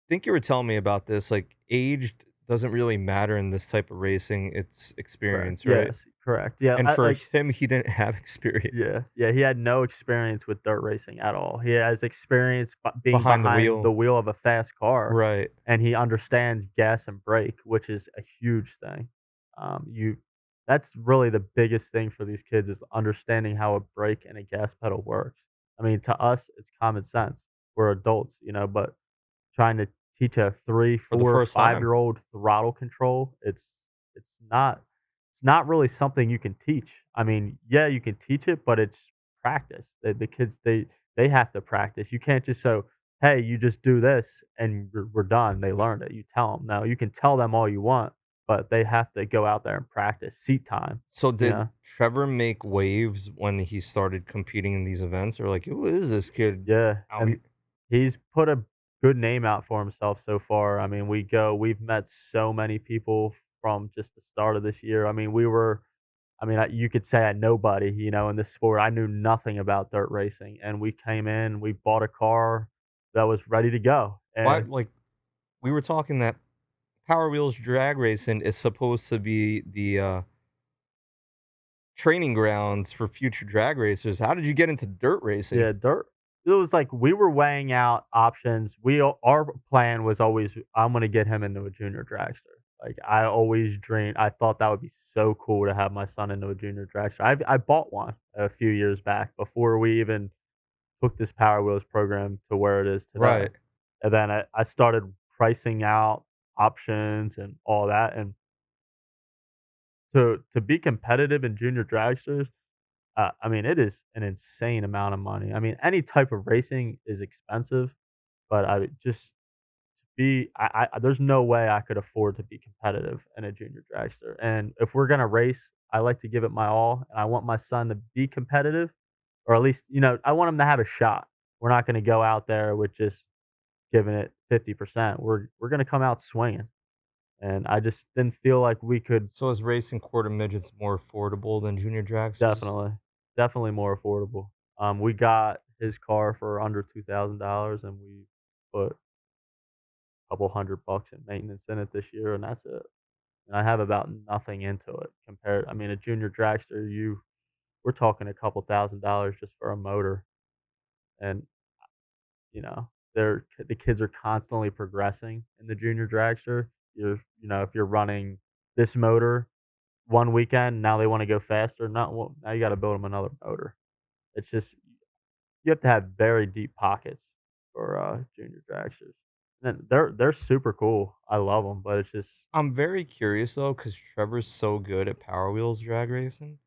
A: think you were telling me about this, like, age doesn't really matter in this type of racing, it's
B: Correct.
A: experience, right?
B: Yes, correct. Yeah,
A: And
B: I
A: for
B: like
A: him, he didn't have experience
B: yeah, yeah, he had no experience with dirt racing at all. He has experience being
A: behind the
B: behind the
A: wheel.
B: wheel of a fast car,
A: Right.
B: and he understands gas and brake, which is a huge thing. You That's really the biggest thing for these kids is understanding how a brake and a gas pedal works. I mean, to us, it's common sense. We're adults, but trying to teach a 3,
A: For the
B: 4,
A: first time.
B: five-year-old throttle control, it's not it's not really something you can teach. I mean, yeah, you can teach it, but it's practice. The kids, they have to practice. You can't just say, "Hey, you just do this and we're done." They learned it. You tell them. No, you can tell them all you want, but they have to go out there and practice. Seat time,
A: So
B: you
A: did
B: know?
A: Trevor make waves when he started competing in these events? Or like, "Who is this kid
B: Yeah,
A: out
B: and
A: here?"
B: he's put a good name out for himself so far. I mean, we've met so many people from just the start of this year. I mean, we were I mean, you could say I'm nobody, in this sport. I knew nothing about dirt racing, and we came in, we bought a car that was ready to go,
A: Why,
B: and
A: like, we were talking that Power Wheels drag racing is supposed to be the, training grounds for future drag racers. How did you get into dirt racing?
B: yeah, dirt. It was like we were weighing out options. Our plan was always, I'm gonna get him into a junior dragster. Like I always dreamed. I thought that would be so cool to have my son into a junior dragster. I bought one a few years back before we even took this Power Wheels program to where it is today.
A: Right.
B: And then I started pricing out options and all that. And to be competitive in junior dragsters, I mean, it is an insane amount of money. I mean, any type of racing is expensive, but I just be there's no way I could afford to be competitive in a junior dragster. And if we're gonna race, I like to give it my all, and I want my son to be competitive, or at least I want him to have a shot. We're not gonna go out there with just giving it 50%. We're gonna come out swinging, and I just didn't feel like we could.
A: So is racing quarter midgets more affordable than junior dragsters?
B: Definitely, definitely more affordable. We got his car for under $2,000, and we put a couple $100 in maintenance in it this year, and that's it. And I have about nothing into it compared. I mean, a junior dragster, we're talking a couple $1,000s just for a motor, and the kids are constantly progressing in the junior dragster. If you're running this motor one weekend, now they want to go faster. Not well, now you got to build them another motor. It's just you have to have very deep pockets for junior dragsters. And they're super cool. I love them, but it's just
A: I'm very curious though, because Trevor's so good at Power Wheels drag racing.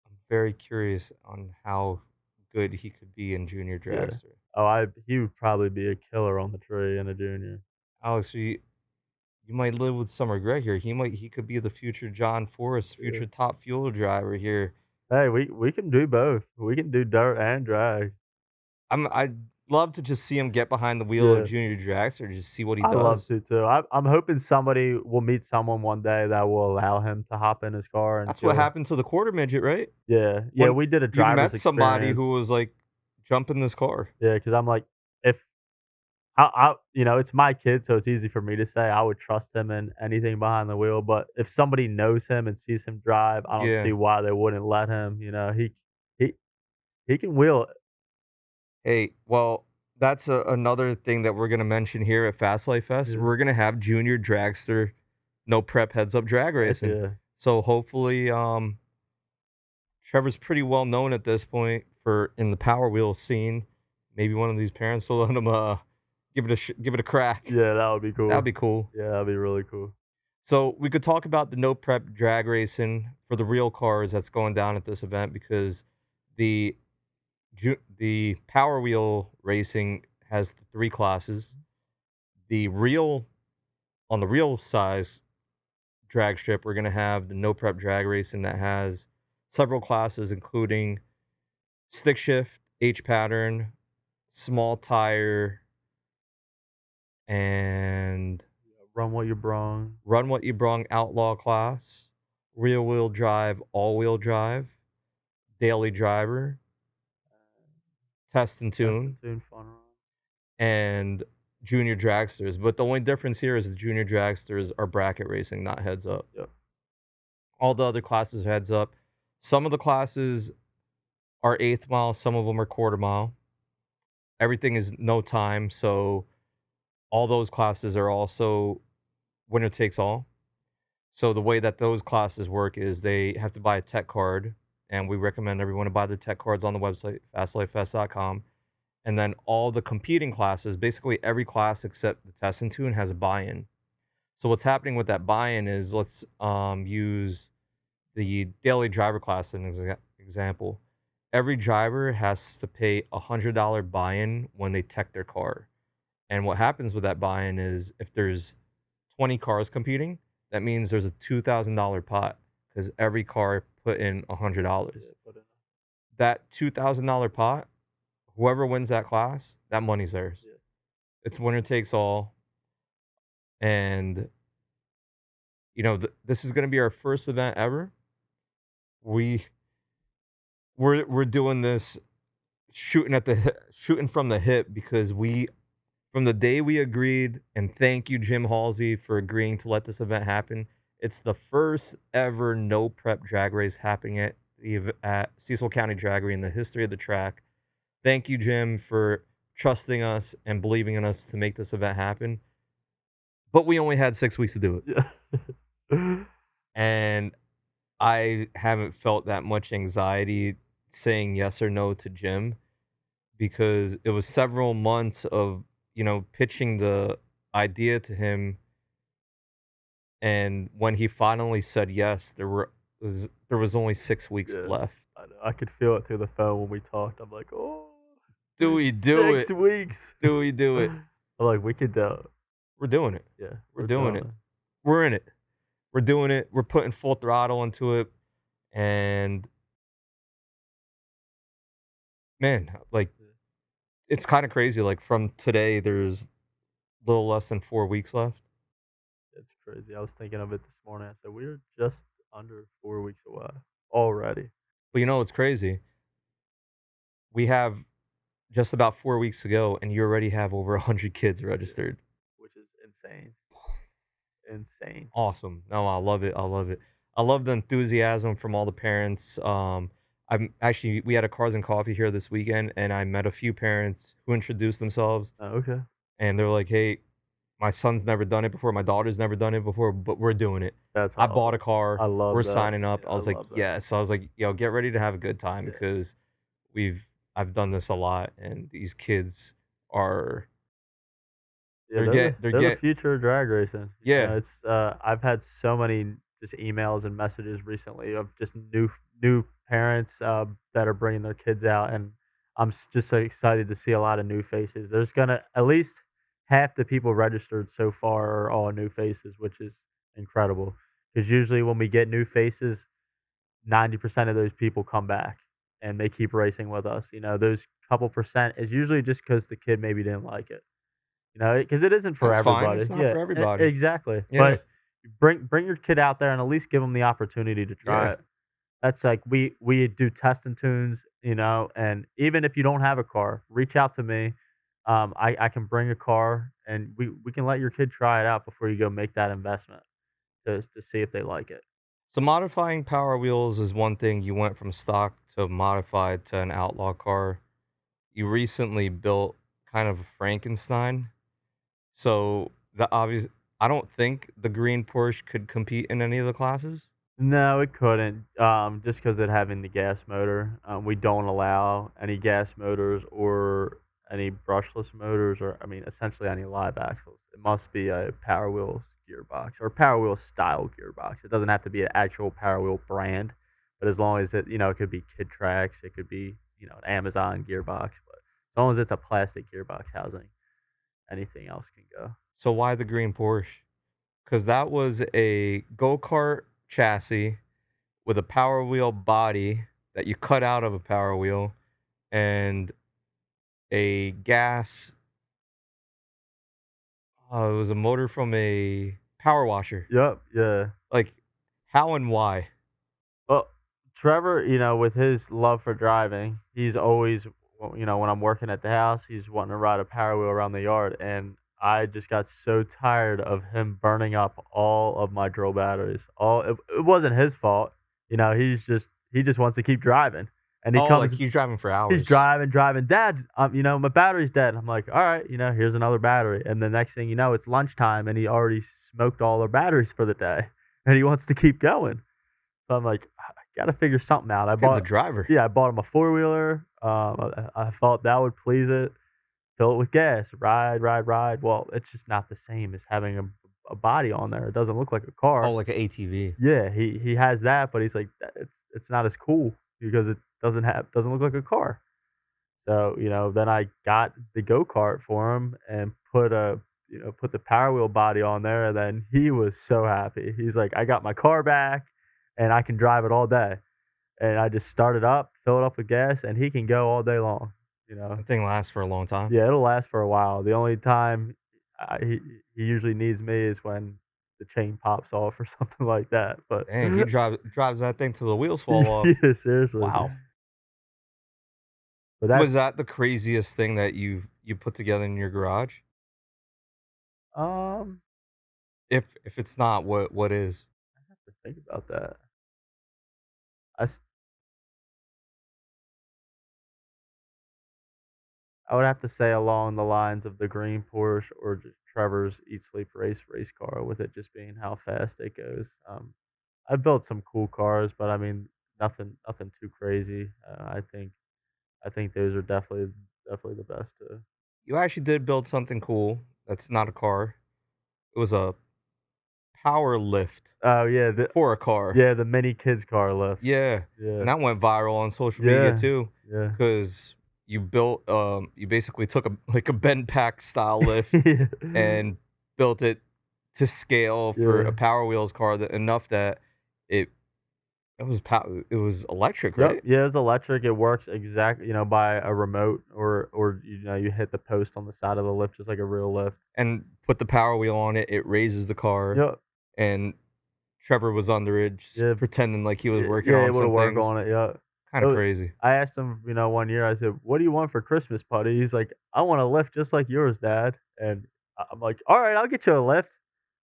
A: I'm very curious on how good he could be in junior
B: yeah.
A: dragster.
B: Oh, he would probably be a killer on the tree in a junior.
A: Alex, you might live with some regret here. He could be the future John Forrest,
B: Yeah.
A: future top fuel driver here.
B: Hey, we can do both. We can do dirt and drag.
A: I'd love to just see him get behind the wheel of
B: Yeah,
A: junior dragster and just see what he
B: I love
A: does.
B: to too. I'm hoping somebody will meet someone one day that will allow him to hop in his car and
A: That's what
B: feel.
A: happened to the quarter midget, right?
B: Yeah, yeah.
A: When
B: We did a
A: you
B: driver's
A: met somebody
B: experience.
A: who was like, "Jump in this car."
B: Yeah, because I'm like, if it's my kid, so it's easy for me to say I would trust him in anything behind the wheel. But if somebody knows him and sees him drive, I don't see
A: Yeah.
B: why they wouldn't let him. He he can wheel it.
A: Hey, well, that's another thing that we're gonna mention here at Fast Life Fest.
B: Yeah.
A: We're gonna have junior dragster, no prep heads up drag
B: Heck
A: racing.
B: yeah.
A: So hopefully, Trevor's pretty well known at this point for in the Power Wheel scene. Maybe one of these parents will let him give it a crack.
B: Yeah, that would be
A: That'd
B: cool.
A: be cool.
B: Yeah, that'd be really cool.
A: So we could talk about the no prep drag racing for the real cars that's going down at this event because the the Power Wheel racing has the three classes. The real on the real size drag strip, we're gonna have the no prep drag racing that has several classes, including stick shift, H pattern, small tire, and
B: Run what you brung.
A: run what you brung outlaw class, rear wheel drive, all wheel drive, daily driver, test and
B: Test and
A: tune,
B: tune fun run.
A: and junior dragsters. But the only difference here is the junior dragsters are bracket racing, not heads up.
B: Yep.
A: All the other classes are heads up. Some of the classes are eighth mile, some of them are quarter mile. Everything is no time, so all those classes are also winner takes all. So the way that those classes work is they have to buy a tech card, and we recommend everyone to buy the tech cards on the website, fastlifefest.com. And then all the competing classes, basically every class except the test and tune has a buy-in. So what's happening with that buy-in is let's use the daily driver class as an example. Every driver has to pay $100 buy-in when they tech their car. And what happens with that buy-in is if there's 20 cars competing, that means there's a $2,000 pot because every car put in
B: Yeah,
A: $100.
B: put in.
A: That $2,000 pot, whoever wins that class, that money's theirs.
B: Yeah.
A: It's winner takes all. And, this is going to be our first event ever. We we're doing this shooting from the hip because we from the day we agreed, and thank you, Jim Halsey, for agreeing to let this event happen. It's the first ever no prep drag race happening at Cecil County Dragway in the history of the track. Thank you, Jim, for trusting us and believing in us to make this event happen. But we only had 6 weeks to do it.
B: Yeah.
A: And I haven't felt that much anxiety saying yes or no to Jim because it was several months of, pitching the idea to him. And when he finally said yes, there was only 6 weeks
B: Yeah,
A: left.
B: I know. I could feel it through the phone when we talked. I'm like, "Oh,
A: Do we do
B: 6
A: it?
B: weeks."
A: Do we do it?
B: I'm like, "We could do it."
A: We're doing it.
B: Yeah,
A: We're
B: we're
A: doing it.
B: doing it.
A: We're in it. We're doing it. We're putting full throttle into it. And man, like
B: Yeah,
A: it's kind of crazy. Like from today, there's a little less than 4 weeks left.
B: it's crazy. I was thinking of it this morning. I said, "We're just under 4 weeks away already."
A: But you know what's crazy? We have just about 4 weeks to go, and you already have over 100 kids
B: Yeah,
A: registered.
B: which is insane. Insane.
A: Awesome. No, I love it. I love it. I love the enthusiasm from all the parents. I'm actually we had a Cars and Coffee here this weekend, and I met a few parents who introduced themselves,
B: Oh, okay.
A: and they're like, "Hey, my son's never done it before. My daughter's never done it before, but we're doing it.
B: That's
A: I bought
B: awesome.
A: a car.
B: I love
A: We're
B: that.
A: signing up."
B: Yeah,
A: I
B: I
A: was like,
B: love that.
A: "Yes." I was like, "Yo, get ready to have a good time
B: Yeah.
A: because I've done this a lot, and these kids are
B: Yeah, they're the
A: they're
B: they're the
A: get
B: future of drag racing.
A: yeah,
B: It's I've had so many just emails and messages recently of just new parents that are bringing their kids out, and just so excited to see a lot of new faces. There's gonna at least half the people registered so far are all new faces, which is incredible. Because usually when we get new faces, 90% of those people come back and they keep racing with us. Those couple percent is usually just because the kid maybe didn't like it. Because it isn't for
A: that's fine. It's
B: everybody.
A: not
B: Yeah,
A: for everybody.
B: exactly.
A: Yeah.
B: But bring your kid out there and at least give them the opportunity to try
A: Yeah.
B: it. That's like we do test and tunes, and even if you don't have a car, reach out to me. I can bring a car and we can let your kid try it out before you go make that investment to see if they like it.
A: So modifying Power Wheels is one thing. You went from stock to modified to an outlaw car. You recently built kind of a Frankenstein. So the obvious I don't think the green Porsche could compete in any of the classes.
B: No, it couldn't, just because it having the gas motor. We don't allow any gas motors or any brushless motors or, I mean, essentially any live axles. It must be a Power Wheels gearbox or Power Wheels style gearbox. It doesn't have to be an actual Power Wheel brand, but as long as it could be Kid Tracks, it could be, an Amazon gearbox, but as long as it's a plastic gearbox housing, anything else can go.
A: So why the green Porsche? Because that was a go-kart chassis with a Power Wheel body that you cut out of a Power Wheel and a gas it was a motor from a power washer.
B: Yep, yeah.
A: Like, how and why?
B: Well, Trevor, with his love for driving, he's always, when I'm working at the house, he's wanting to ride a Power Wheel around the yard, and I just got so tired of him burning up all of my drill batteries. It wasn't his fault, he just wants to keep driving, and
A: Oh, like he's driving for
B: he's
A: hours.
B: driving, driving. Dad, my battery's dead. I'm like, all right, here's another battery, and the next thing you know, it's lunchtime, and he already smoked all our batteries for the day, and he wants to keep going. So I'm like, I gotta figure something out.
A: This kid's a driver.
B: Yeah, I bought him a four wheeler. I thought that would please it. Fill it with gas, ride, ride, ride. Well, it's just not the same as having a body on there. It doesn't look like a
A: Oh,
B: car.
A: like an ATV.
B: Yeah, he has that, but he's like, it's not as cool because it doesn't look like a car. So, then I got the go-kart for him and put the power wheel body on there, and then he was so happy. He's like, "I got my car back and I can drive it all day." And I just start it up, fill it up with gas, and he can go all day long, you know?
A: That thing lasts for a long time.
B: Yeah, it'll last for a while. The only time he usually needs me is when the chain pops off or something like that. But
A: Dang, he drives that thing till the wheels fall off.
B: yeah, seriously.
A: Wow.
B: But that's
A: Was that the craziest thing that you put together in your garage?
B: um
A: If it's not, what is?
B: I have to think about that. I s- I would have to say along the lines of the green Porsche or just Trevor's Eat Sleep race car, with it just being how fast it goes. I've built some cool cars, but I mean nothing too crazy. I think those are definitely the best to.
A: You actually did build something cool that's not a car. It was a power lift
B: Oh
A: for a car.
B: yeah, the mini kids car lifts.
A: Yeah,
B: Yeah.
A: and that went viral on social media
B: Yeah.
A: too,
B: Yeah.
A: because you basically took a like a bend pack style lift
B: Yeah.
A: and built it to scale for a
B: Yeah.
A: Power Wheels car that enough that it it was electric,
B: Yep.
A: right?
B: Yeah, it's electric. It works exactly, by a remote or you hit the post on the side of the lift just like a real lift.
A: And put the power wheel on it, it raises the car,
B: Yep.
A: and Trevor was under it just
B: Yeah.
A: pretending like he was working
B: Yeah,
A: on
B: able to
A: some
B: work
A: things.
B: on it. Yeah.
A: Kinda crazy.
B: I asked him, one year. I said, "What do you want for Christmas, buddy?" He's like, "I want a lift just like yours, Dad." And I'm like, "All right, I'll get you a lift."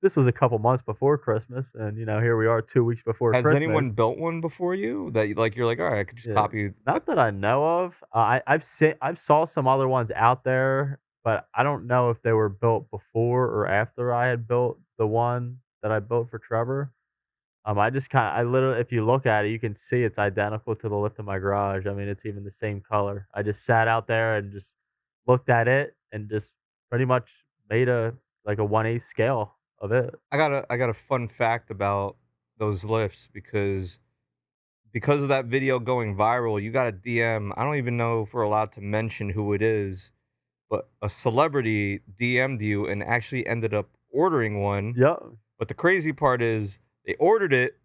B: This was a couple months before Christmas, and here we are 2 weeks before
A: Has
B: Christmas.
A: anyone built one before you that you're like, "Alright, I could just
B: Yeah,
A: copy,"
B: not that I know of. I've saw some other ones out there, but I don't know if they were built before or after I had built the one that I built for Trevor. I just kinda I literally if you look at it, you can see it's identical to the lift in my garage. I mean, it's even the same color. I just sat out there and just looked at it and just pretty much made a 1/8 scale of it.
A: I got a fun fact about those lifts because of that video going viral, you got a DM. I don't even know if we're allowed to mention who it is, but a celebrity DM'd you and actually ended up ordering one.
B: Yep.
A: But the crazy part is they ordered it,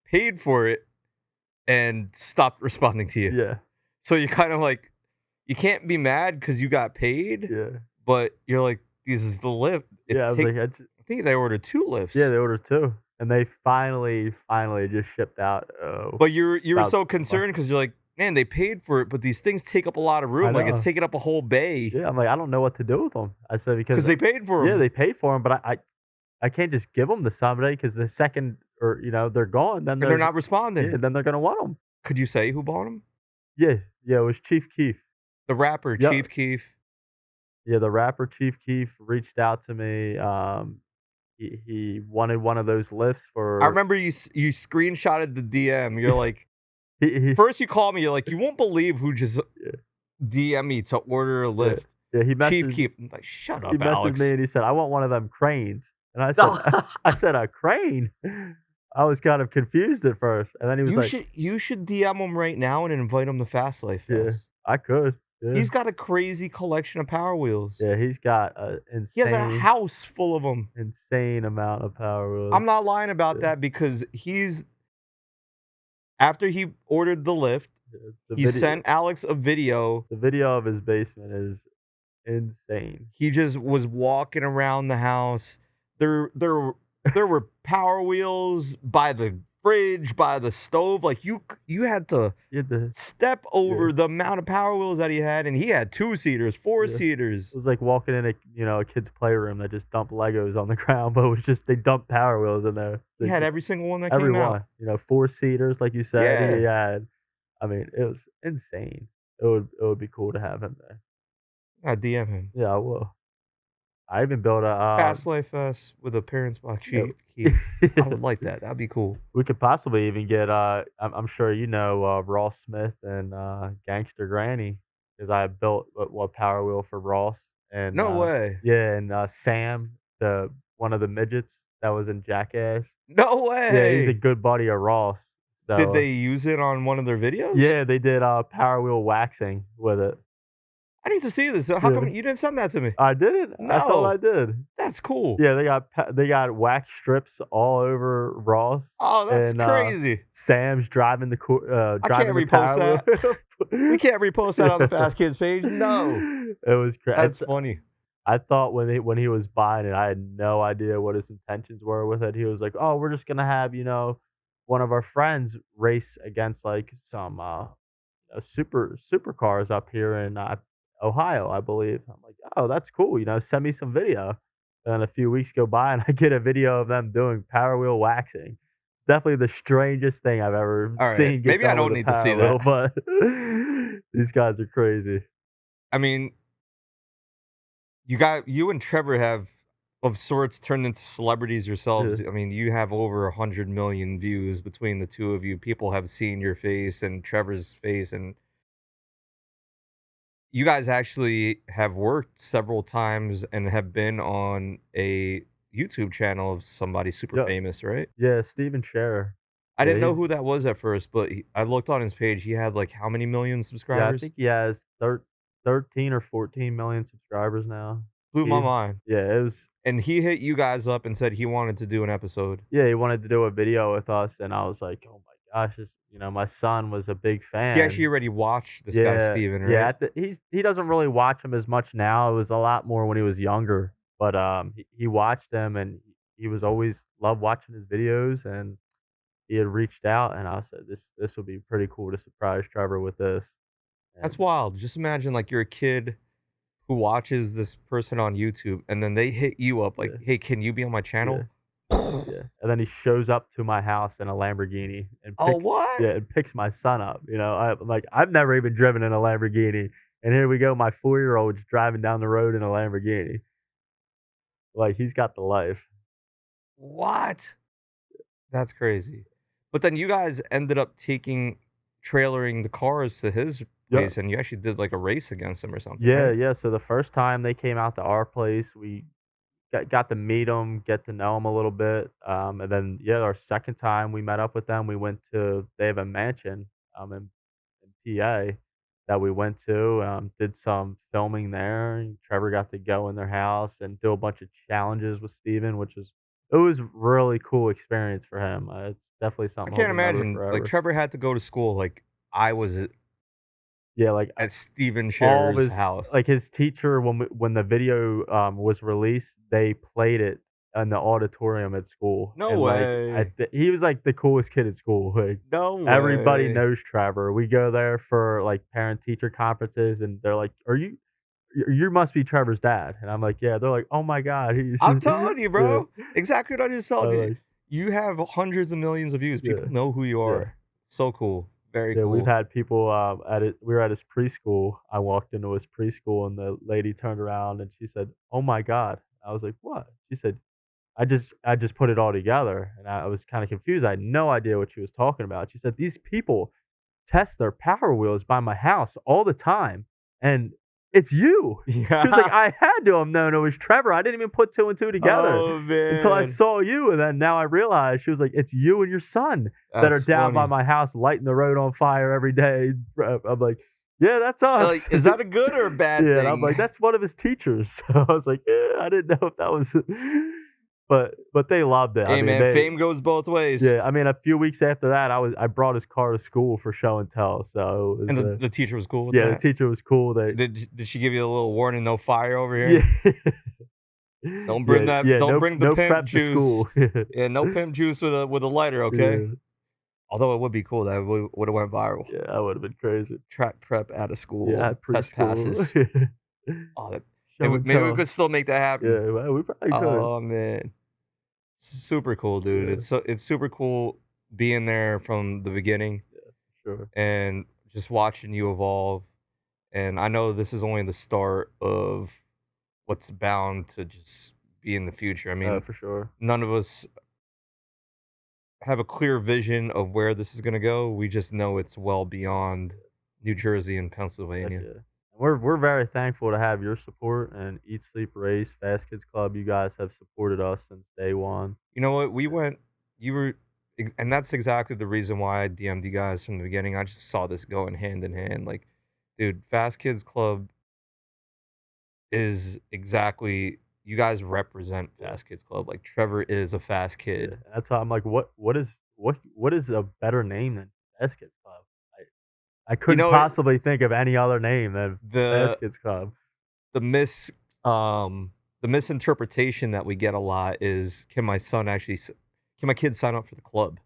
A: paid for it, and stopped responding to you.
B: Yeah.
A: So you're kind of like, you can't be mad because you got paid,
B: Yeah.
A: but you're like, this is the lift.
B: Yeah, I was like,
A: I think they ordered 2
B: yeah,
A: lifts.
B: they ordered 2, and they finally just shipped out,
A: But you were
B: about
A: so
B: 2 months.
A: concerned because you're like, man, they paid for it, but these things take up a lot of
B: I
A: room. Like it's
B: know.
A: taking up a whole bay
B: Yeah, I'm like, "I don't know what to do with them." I said,
A: because
B: "Because"
A: they paid for
B: yeah,
A: them.
B: they paid for them, but I can't just give them to somebody because the second or, they're gone, then
A: And they're
B: they're
A: not responding.
B: then they're gonna want them.
A: Could you say who bought them?
B: Yeah, yeah, it was Chief Keef.
A: The rapper
B: Yep.
A: Chief Keef.
B: Yeah, the rapper Chief Keef reached out to me. He wanted one of those lifts
A: I
B: for
A: remember you screenshotted the DM. You're like,
B: he
A: first you called me. You're like, you won't believe who just
B: yeah,
A: DM me to order a
B: yeah,
A: lift.
B: yeah,
A: Chief Keef. I'm like, shut
B: he
A: up,
B: messaged me
A: Alex.
B: and he said, "I want one of them cranes." And I said
A: No.
B: I said, "A crane?" I was kind of confused at first, and then he was like,
A: You should DM him right now and invite him to Fast Life
B: "Yeah,
A: Fest.
B: I could." Yeah.
A: He's got a crazy collection of Power Wheels.
B: Yeah, he's got an
A: He has a house full of them.
B: insane amount of power wheels.
A: I'm not lying about
B: Yeah,
A: that because after he ordered the lift,
B: yeah,
A: he sent Alex a video.
B: the video of his basement is insane.
A: He just was walking around the house. There were Power Wheels by the fridge, by the stove. Like you had to
B: You had to
A: step
B: yeah,
A: over the amount of Power Wheels that he had, and he had 2-seaters,
B: yeah.
A: four-seaters.
B: It was like walking in a kid's playroom that just dumped Legos on the ground, but it was just they dumped Power Wheels in there.
A: He
B: They
A: had
B: just
A: every single one that came out.
B: everyone, 4-seaters, like you said. He
A: Yeah,
B: had, I mean, it was insane. It would be cool to have him there.
A: I DM him.
B: Yeah, I will. I even built a
A: Fast Life Fest with appearance by
B: yeah.
A: Chief Keef. I would like that. That'd be cool.
B: We could possibly even get, I'm sure Ross Smith and, Gangster Granny, because I built a Power Wheel for Ross and,
A: No way.
B: yeah, and, Sam, the one of the midgets that was in Jackass.
A: No
B: Yeah, he's a
A: way.
B: good buddy of Ross.
A: Did
B: So,
A: they use it on one of their videos?
B: yeah, they did, Power Wheel waxing with it.
A: I need to see this. How
B: Yeah.
A: come you didn't send that to me?
B: I did it. I thought I
A: No.
B: did.
A: That's cool.
B: Yeah, they got wax strips all over Ross,
A: Oh, that's
B: and,
A: crazy.
B: Sam's driving the
A: I can't
B: driving the
A: repost
B: Power
A: that.
B: Wheel.
A: We can't repost that on the Fast Kids page. No.
B: It was
A: That's funny.
B: I thought when he was buying it, I had no idea what his intentions were with it. He was like, "Oh, we're just gonna have, one of our friends race against, like, some, supercars up here in, Ohio, I believe." I'm like, "Oh, that's cool, send me some video." And a few weeks go by, and I get a video of them doing power wheel waxing. Definitely the strangest thing I've ever
A: All right,
B: seen get
A: maybe I
B: done with
A: don't
B: a
A: need to see
B: power wheel,
A: that.
B: but these guys are crazy.
A: I mean, you and Trevor have of sorts turned into celebrities
B: Yeah.
A: yourselves. I mean, you have over 100 million views between the two of you. People have seen your face and Trevor's face, and you guys actually have worked several times and have been on a YouTube channel of somebody super
B: Yeah,
A: famous, right?
B: yeah, Steven Scherer.
A: I
B: Yeah,
A: didn't know
B: he's
A: who that was at first, but I looked on his page. He had like how many million
B: yeah, I
A: subscribers?
B: think he has 13 or 14 million subscribers now.
A: Blew my
B: He
A: mind.
B: Yeah, it was
A: And he hit you guys up and said he wanted to do an episode.
B: yeah, he wanted to do a video with us, and I was like, "Oh my gosh," my son was a big
A: He actually
B: fan.
A: already watched this guy
B: Yeah,
A: Steven,
B: yeah,
A: right?
B: at the he doesn't really watch him as much now. It was a lot more when he was younger, but, he watched him, and he was always loved watching his videos, and he had reached out, and I said, "This would be pretty cool to surprise Trevor with this."
A: That's
B: And
A: wild. Just imagine like you're a kid who watches this person on YouTube and then they hit you up like,
B: yeah,
A: "Hey, can you be on my
B: yeah.
A: channel?"
B: Yeah, and then he shows up to my house in a Lamborghini and
A: Oh, what?
B: picks my son up, I'm like, "I've never even driven in a Lamborghini, and here we go, my 4-year-old's driving down the road in a Lamborghini." Like, he's got the life.
A: What? That's crazy. But then you guys ended up trailering the cars to his
B: Yeah.
A: place and you actually did like a race against him or something,
B: Yeah,
A: right?
B: yeah, so the first time they came out to our place, we got to meet them, get to know them a little bit, and then, yeah, our second time we met up with them, we went to they have a mansion, in PA that we went to, did some filming there, and Trevor got to go in their house and do a bunch of challenges with Steven, it was really cool experience for him. It's definitely
A: I
B: something he'll
A: can't
B: remember
A: imagine like
B: forever.
A: Trevor had to go to school like I was
B: Yeah, like,
A: at Steven
B: all of
A: Scherer's
B: his
A: house.
B: like, his teacher, when the video, was released, they played it in the auditorium at school,
A: No
B: and, like,
A: way.
B: he was, like, the coolest kid at school, like,
A: No
B: everybody
A: way.
B: knows Trevor. We go there for, like, parent-teacher conferences, and they're like, "Are you must be Trevor's dad," and I'm like, "Yeah." They're like, "Oh my god, he's"
A: I'm telling you,
B: yeah.
A: bro. Exactly what I just told
B: I'm
A: you.
B: like,
A: You have hundreds of millions of views.
B: "Yeah,
A: People know who you
B: yeah."
A: are. So cool. Very
B: Yeah, we've
A: cool.
B: had people, at it we were at his preschool. I walked into his preschool, and the lady turned around, and she said, "Oh my god." I was like, "What?" She said, "I just put it all together," and I was kinda confused. I had no idea what she was talking about. She said, "These people test their power wheels by my house all the time, and it's you." She was like,
A: Yeah.
B: "I had to have known it was Trevor. I didn't even put 2 and 2 together
A: Oh,
B: until I
A: man.
B: saw you, and then now I realized." She was like, "It's you and your son that are
A: That's
B: down by
A: funny.
B: my house lighting the road on fire every day." I'm like, "Yeah, that's us."
A: Like, is that a good or a bad
B: Yeah, and I'm
A: thing?
B: like, "That's one of his teachers." So I was like, "Yeah, I didn't know if that was" but they loved it. I
A: Hey,
B: mean,
A: man, fame goes both ways.
B: yeah, I mean, a few weeks after that, I brought his car to school for show and tell, so it
A: And
B: was,
A: the teacher was cool with
B: yeah, the
A: that?
B: teacher was cool.
A: Did she give you a little warning, "No fire over
B: Yeah.
A: here"? Don't bring
B: Yeah,
A: that
B: yeah,
A: don't
B: no
A: bring the
B: no
A: pimp
B: prep to
A: juice.
B: school.
A: Yeah, no pimp juice with a lighter, okay?
B: Yeah,
A: Although it would be cool, that would've went viral.
B: yeah, that would've been crazy.
A: Track prep out of
B: Yeah,
A: school,
B: at
A: test
B: preschool.
A: passes. Oh, that
B: Show and
A: maybe we
B: tell.
A: could still make that happen.
B: Yeah, well, we probably could.
A: Oh, man. Super cool, dude.
B: Yeah,
A: It's super cool being there from the beginning
B: sure.
A: and just watching you evolve, and I know this is only the start of what's bound to just be in the future. I mean,
B: For sure.
A: none of us have a clear vision of where this is gonna go. We just know it's well beyond New Jersey and
B: Heck
A: Pennsylvania.
B: yeah. We're very thankful to have your support and Eat, Sleep, Race, Fast Kids Club. You guys have supported us since day one.
A: You know what? You were, and that's exactly the reason why I DM'd you guys from the beginning. I just saw this going hand in hand. Like, dude, Fast Kids Club is exactly, you guys represent
B: Yeah,
A: Fast Kids Club. Like, Trevor is a fast
B: yeah.
A: kid.
B: That's why I'm like, what is a better name than Fast Kids Club? I
A: You
B: couldn't
A: know,
B: possibly think of any other name than Fast
A: the
B: Kids Club.
A: the The misinterpretation that we get a lot is, can my kid sign up for the club?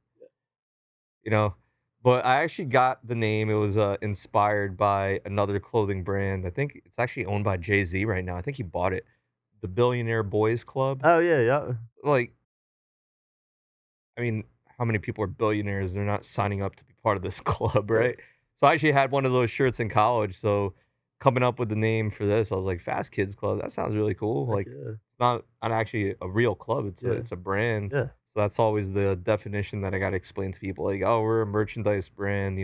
A: You know? But I actually got the name. It was, inspired by another clothing brand. I think it's actually owned by Jay-Z right now. I think he bought it. The Billionaire Boys Club.
B: Oh, yeah, yeah.
A: Like, I mean, how many people are billionaires? They're not signing up to be part of this club,
B: Yeah.
A: right? So I actually had one of those shirts in college. So coming up with the name for this, I was like, Fast Kids Club. That sounds really cool.
B: Heck
A: Like,
B: yeah.
A: it's not actually a real club.
B: Yeah.
A: It's a brand.
B: Yeah.
A: So that's always the definition that I got to explain to people. Like, oh, we're a merchandise brand. We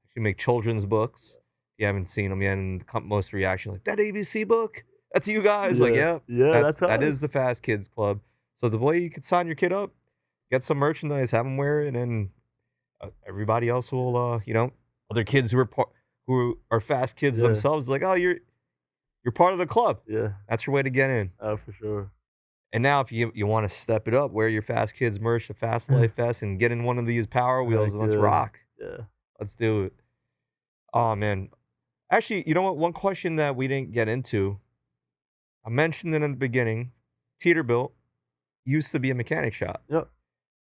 A: actually make children's books. If you haven't seen them yet, and most reaction like that ABC book. That's you guys. Like,
B: Yeah.
A: yeah,
B: Yeah, that's
A: that
B: us.
A: is the Fast Kids Club. So the way you could sign your kid up, get some merchandise, have them wear it, and then, everybody else will, other kids who are fast kids
B: Yeah.
A: themselves, like, "Oh, you're part of the club."
B: Yeah.
A: That's your way to get in.
B: Oh, for sure.
A: And now if you wanna step it up, wear your Fast Kids merch, the Fast Life vest, and get in one of these Power
B: Heck
A: Wheels, and let's
B: yeah.
A: rock.
B: Yeah.
A: Let's do it. Oh man. Actually, you know what? One question that we didn't get into, I mentioned it in the beginning, Teterbilt used to be a mechanic shop.
B: Yep.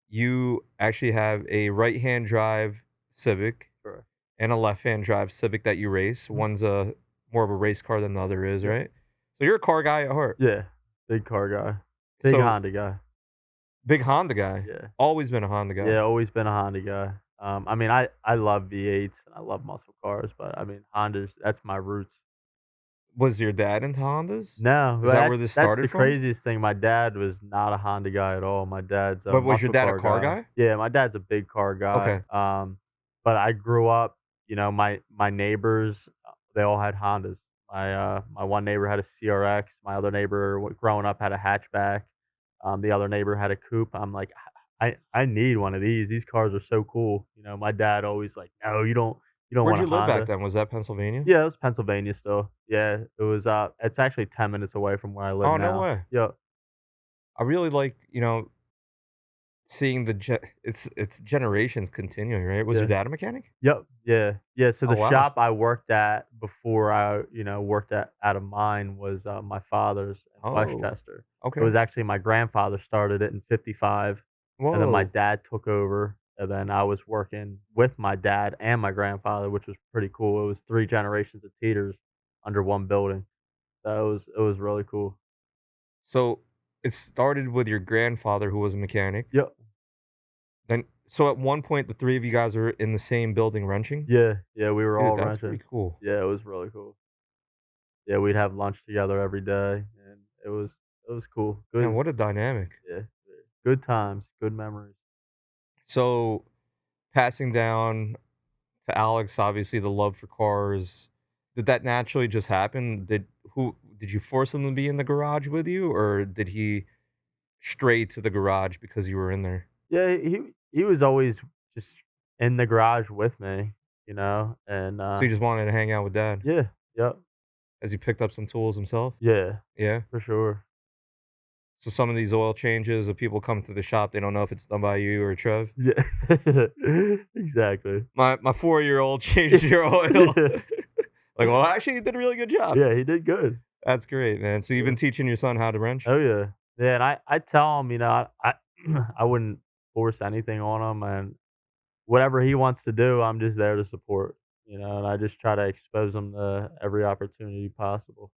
A: You actually have a right-hand drive Civic
B: Correct.
A: and a left-hand drive Civic that you race.
B: Mhm.
A: One's a more of a race car than the other is,
B: Yep.
A: right? So you're a car guy at heart.
B: Yeah. Big car guy. Big
A: So
B: Honda guy.
A: big Honda guy.
B: Yeah.
A: Always been a Honda guy.
B: Yeah, always been a Honda guy. I mean, I love V8s and I love muscle cars, but I mean, Hondas, that's my roots.
A: Was your dad into Hondas?
B: No,
A: Is
B: but
A: that where this
B: that's the
A: started from?
B: craziest thing. My dad was not a Honda guy at all. My dad's a
A: But was your
B: muscle
A: dad a
B: car
A: car
B: guy.
A: guy?
B: Yeah, my dad's a big car guy.
A: Okay.
B: But I grew up, my neighbors, they all had Hondas. My one neighbor had a CRX. My other neighbor, growing up, had a hatchback. The other neighbor had a coupe. I'm like, I need one of these. These cars are so cool. My dad always like, no, you don't
A: Where'd
B: want a
A: you live back
B: Honda.
A: then? Was that Pennsylvania?
B: Yeah, it was Pennsylvania still. Yeah, it was, it's actually 10 minutes away from where I live
A: Oh, no
B: now.
A: way.
B: Yep.
A: I really like, seeing it's generations continuing, right? Was your
B: Yeah.
A: dad a mechanic?
B: Yep. Yeah. Yeah, so
A: Oh,
B: the
A: wow.
B: shop I worked at before I, worked at out of mine was, my father's in
A: Oh,
B: Westchester. It
A: okay.
B: was actually my grandfather started it in '55, and then my
A: Whoa.
B: dad took over, and then I was working with my dad and my grandfather, which was pretty cool. It was 3 generations of Teters under one building. So it was really cool.
A: So, it started with your grandfather who was a mechanic.
B: Yep.
A: So at one point, the 3 of you guys were in the same building wrenching?
B: Yeah, yeah, we were
A: Dude,
B: all
A: that's pretty
B: renting.
A: cool.
B: Yeah, it was really cool. Yeah, we'd have lunch together every day, and it was cool.
A: Man,
B: Good,
A: what a dynamic.
B: yeah, yeah, good times, good memories.
A: So, passing down to Alex, obviously, the love for cars, did that naturally just happen? Did you force him to be in the garage with you, or did he stray to the garage because you were in there?
B: Yeah, he was always just in the garage with me, and,
A: So, you just wanted to hang out with dad
B: yeah, yep,
A: as he picked up some tools himself?
B: yeah,
A: Yeah?
B: for sure.
A: So, some of these oil changes, if people come to the shop, they don't know if it's done by you or Trev?
B: Yeah, exactly.
A: My 4-year-old changed your oil.
B: Yeah,
A: Like, well, actually, you did a really good job.
B: yeah, he did good.
A: That's great, man. So you've
B: Yeah.
A: been teaching your son how to wrench?
B: Oh, yeah. Yeah, and I tell him, I I wouldn't force anything on him, and whatever he wants to do, I'm just there to support, and I just try to expose him to every opportunity possible.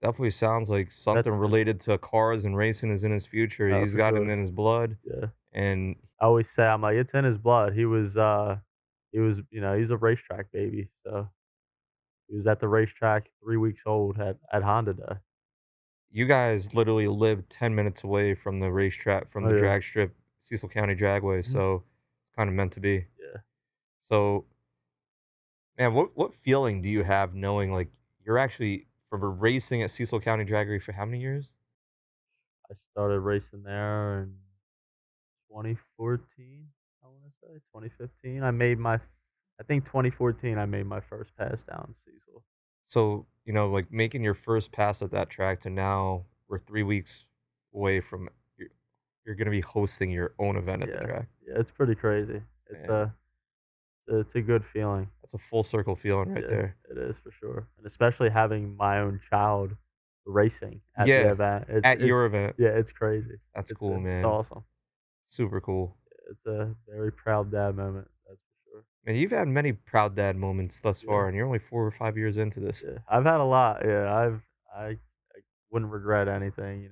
A: Definitely sounds like something
B: That's
A: related to cars and racing is in his future. He's
B: for
A: got it
B: sure.
A: in his blood,
B: Yeah.
A: and
B: I always say, I'm like, "It's in his blood." He's a racetrack baby, so he was at the racetrack 3 weeks old at Honda Day.
A: you guys literally live 10 minutes away from the racetrack, from
B: Oh,
A: the
B: yeah.
A: drag strip, Cecil County Dragway,
B: Mhm.
A: so it's kinda meant to be.
B: Yeah.
A: So, man, what feeling do you have knowing, like, you're actually from racing at Cecil County Dragway for how many years?
B: I started racing there in 2014, I wanna say, 2015. I think 2014, I made my first pass down Cecil.
A: So, like, making your first pass at that track to now we're 3 weeks away from you're gonna be hosting your own event at the
B: Yeah.
A: track.
B: Yeah, it's pretty crazy.
A: Man,
B: It's a good feeling.
A: that's a full circle feeling right
B: Yeah,
A: there.
B: it is for sure, and especially having my own child. racing at the
A: Yeah,
B: event.
A: at
B: It's
A: your event.
B: yeah, it's crazy.
A: That's
B: It's
A: cool,
B: it's
A: man.
B: awesome.
A: Super cool.
B: It's a very proud dad moment, that's for sure.
A: Man, you've had many proud dad moments thus
B: Yeah,
A: far, and you're only 4 or 5 years into this.
B: yeah. I've had a lot. Yeah, I wouldn't regret anything.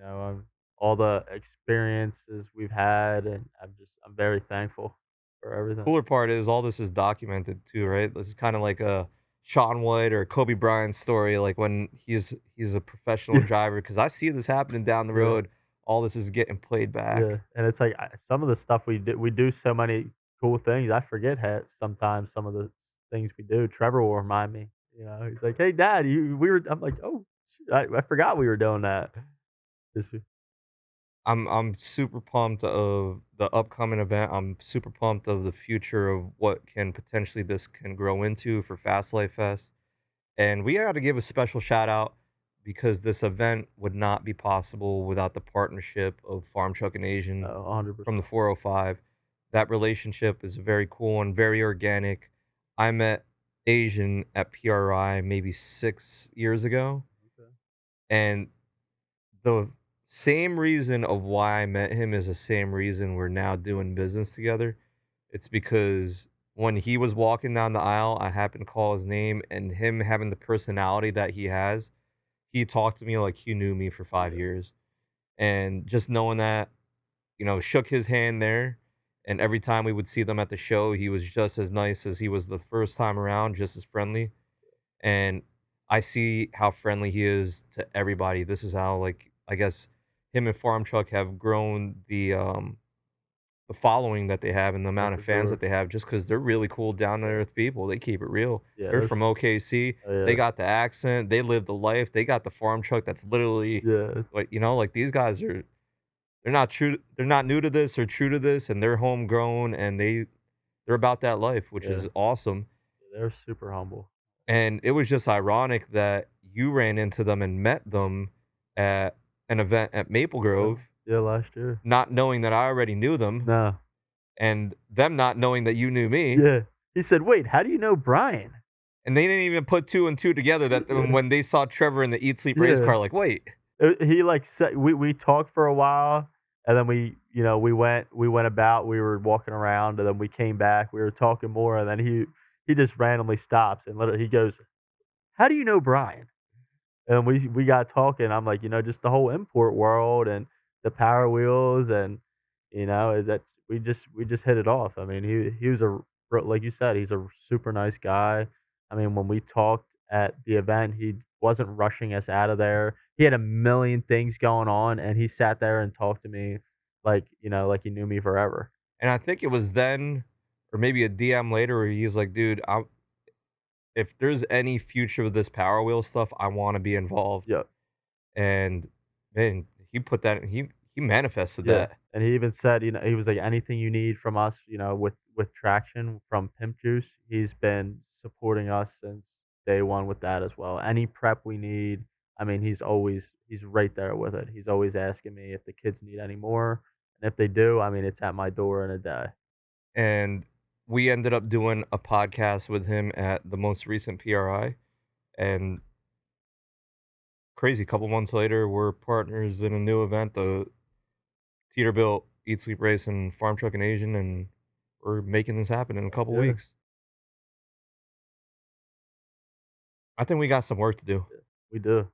B: All the experiences we've had, and I'm very thankful for everything.
A: Cooler part is all this is documented too, right? This is kinda like a Shaun White or Kobe Bryant story, like, when he's a professional
B: Yeah,
A: driver. Because I see this happening down the
B: yeah.
A: road, all this is getting played
B: Yeah,
A: back.
B: and it's like some of the stuff we do so many cool things. I forget sometimes some of the things we do. Trevor will remind me. He's like, "Hey, Dad, you we were." I'm like, "Oh, shoot, I forgot we were doing that." Just,
A: I'm super pumped of the upcoming event. I'm super pumped of the future of what can potentially this can grow into for Fast Life Fest. And we gotta give a special shout out because this event would not be possible without the partnership of Farm Truck and Asian
B: 100%.
A: from the 405. That relationship is very cool and very organic. I met Asian at PRI maybe 6 years ago,
B: Okay.
A: and the same reason of why I met him is the same reason we're now doing business together. It's because when he was walking down the aisle, I happened to call his name, and him having the personality that he has, he talked to me like he knew me for 5
B: Yeah,
A: years. And just knowing that, shook his hand there, and every time we would see them at the show, he was just as nice as he was the first time around, just as friendly. And I see how friendly he is to everybody. This is how, like, I guess him and Farm Truck have grown the following that they have and the
B: yeah,
A: amount of
B: for
A: fans that
B: sure.
A: they have just because 'cause they're really cool, down to
B: Yeah,
A: earth people. They keep it real.
B: yeah.
A: They're from OKC.
B: Oh,
A: They
B: yeah,
A: got the accent. They live the life. They got the farm truck that's literally
B: yeah,
A: like, like, these guys are they're not new to this or true to this, and they're homegrown, and they're about that life, which
B: yeah.
A: is awesome.
B: They're super humble.
A: And it was just ironic that you ran into them and met them at an event at Maple
B: Yeah,
A: Grove,
B: yeah. Last year.
A: not knowing that I already knew them,
B: No.
A: and them not knowing that you knew me.
B: Yeah. He said, "Wait, how do you know Brian?"
A: And they didn't even put 2 and 2 together that
B: Yeah,
A: when they saw Trevor in the Eat, Sleep, Race
B: yeah.
A: car, like, "Wait."
B: He, like, said we talked for a while, and then we went about, we were walking around, and then we came back, we were talking more, and then he just randomly stops and literally he goes, "How do you know Brian?" And we got talking. I'm like, just the whole import world and the Power Wheels, and that's we just hit it off. I mean, he was like you said, he's a super nice guy. I mean, when we talked at the event, he wasn't rushing us out of there. He had a million things going on, and he sat there and talked to me like he knew me forever.
A: And I think it was then or maybe a DM later where he's like, "Dude, if there's any future with this Power Wheel stuff, I wanna be involved."
B: Yeah.
A: And, man, he put that he manifested
B: Yeah,
A: that.
B: and he even said, he was like, "Anything you need from us, with traction from Pimp Juice," he's been supporting us since day one with that as well. Any prep we need, I mean, he's right there with it. He's always asking me if the kids need any more, and if they do, I mean, it's at my door in a day.
A: And we ended up doing a podcast with him at the most recent PRI, and crazy, couple months later, we're partners in a new event, the Teter built Eat, Sleep, Race, and Farm Truck and Asian, and we're making this happen in a couple
B: Yeah,
A: weeks. I think we got some work to do.
B: yeah, we do.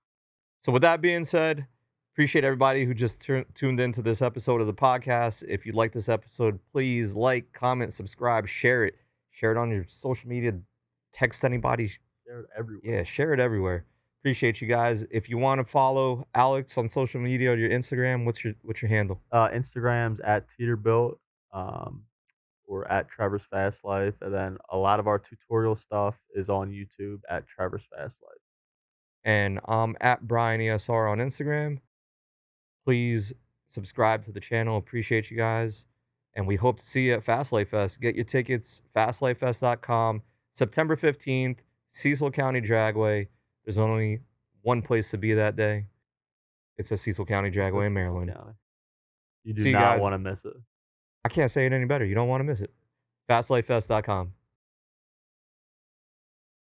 A: So, with that being said, appreciate everybody who just tuned into this episode of the podcast. If you like this episode, please like, comment, subscribe, share it. Share it on your social media. Text anybody.
B: Share it everywhere.
A: Yeah, share it everywhere. Appreciate you guys. If you want to follow Alex on social media or your Instagram, what's your handle?
B: Instagram's at Teeterbuilt, or at Trevor's Fast Life, and then a lot of our tutorial stuff is on YouTube at Trevor's Fast Life.
A: And I'm at Brian ESR on Instagram. Please subscribe to the channel. Appreciate you guys. And we hope to see you at Fast Life Fest. Get your tickets, fastlifefest.com. September 15th, Cecil County Dragway. There's only one place to be that day. It's at Cecil County
B: It's a
A: Dragway in
B: Cecil
A: Maryland.
B: County. You do
A: See you
B: not
A: guys.
B: wanna miss it.
A: I can't say it any better. You don't want to miss it. Fastlifefest.com.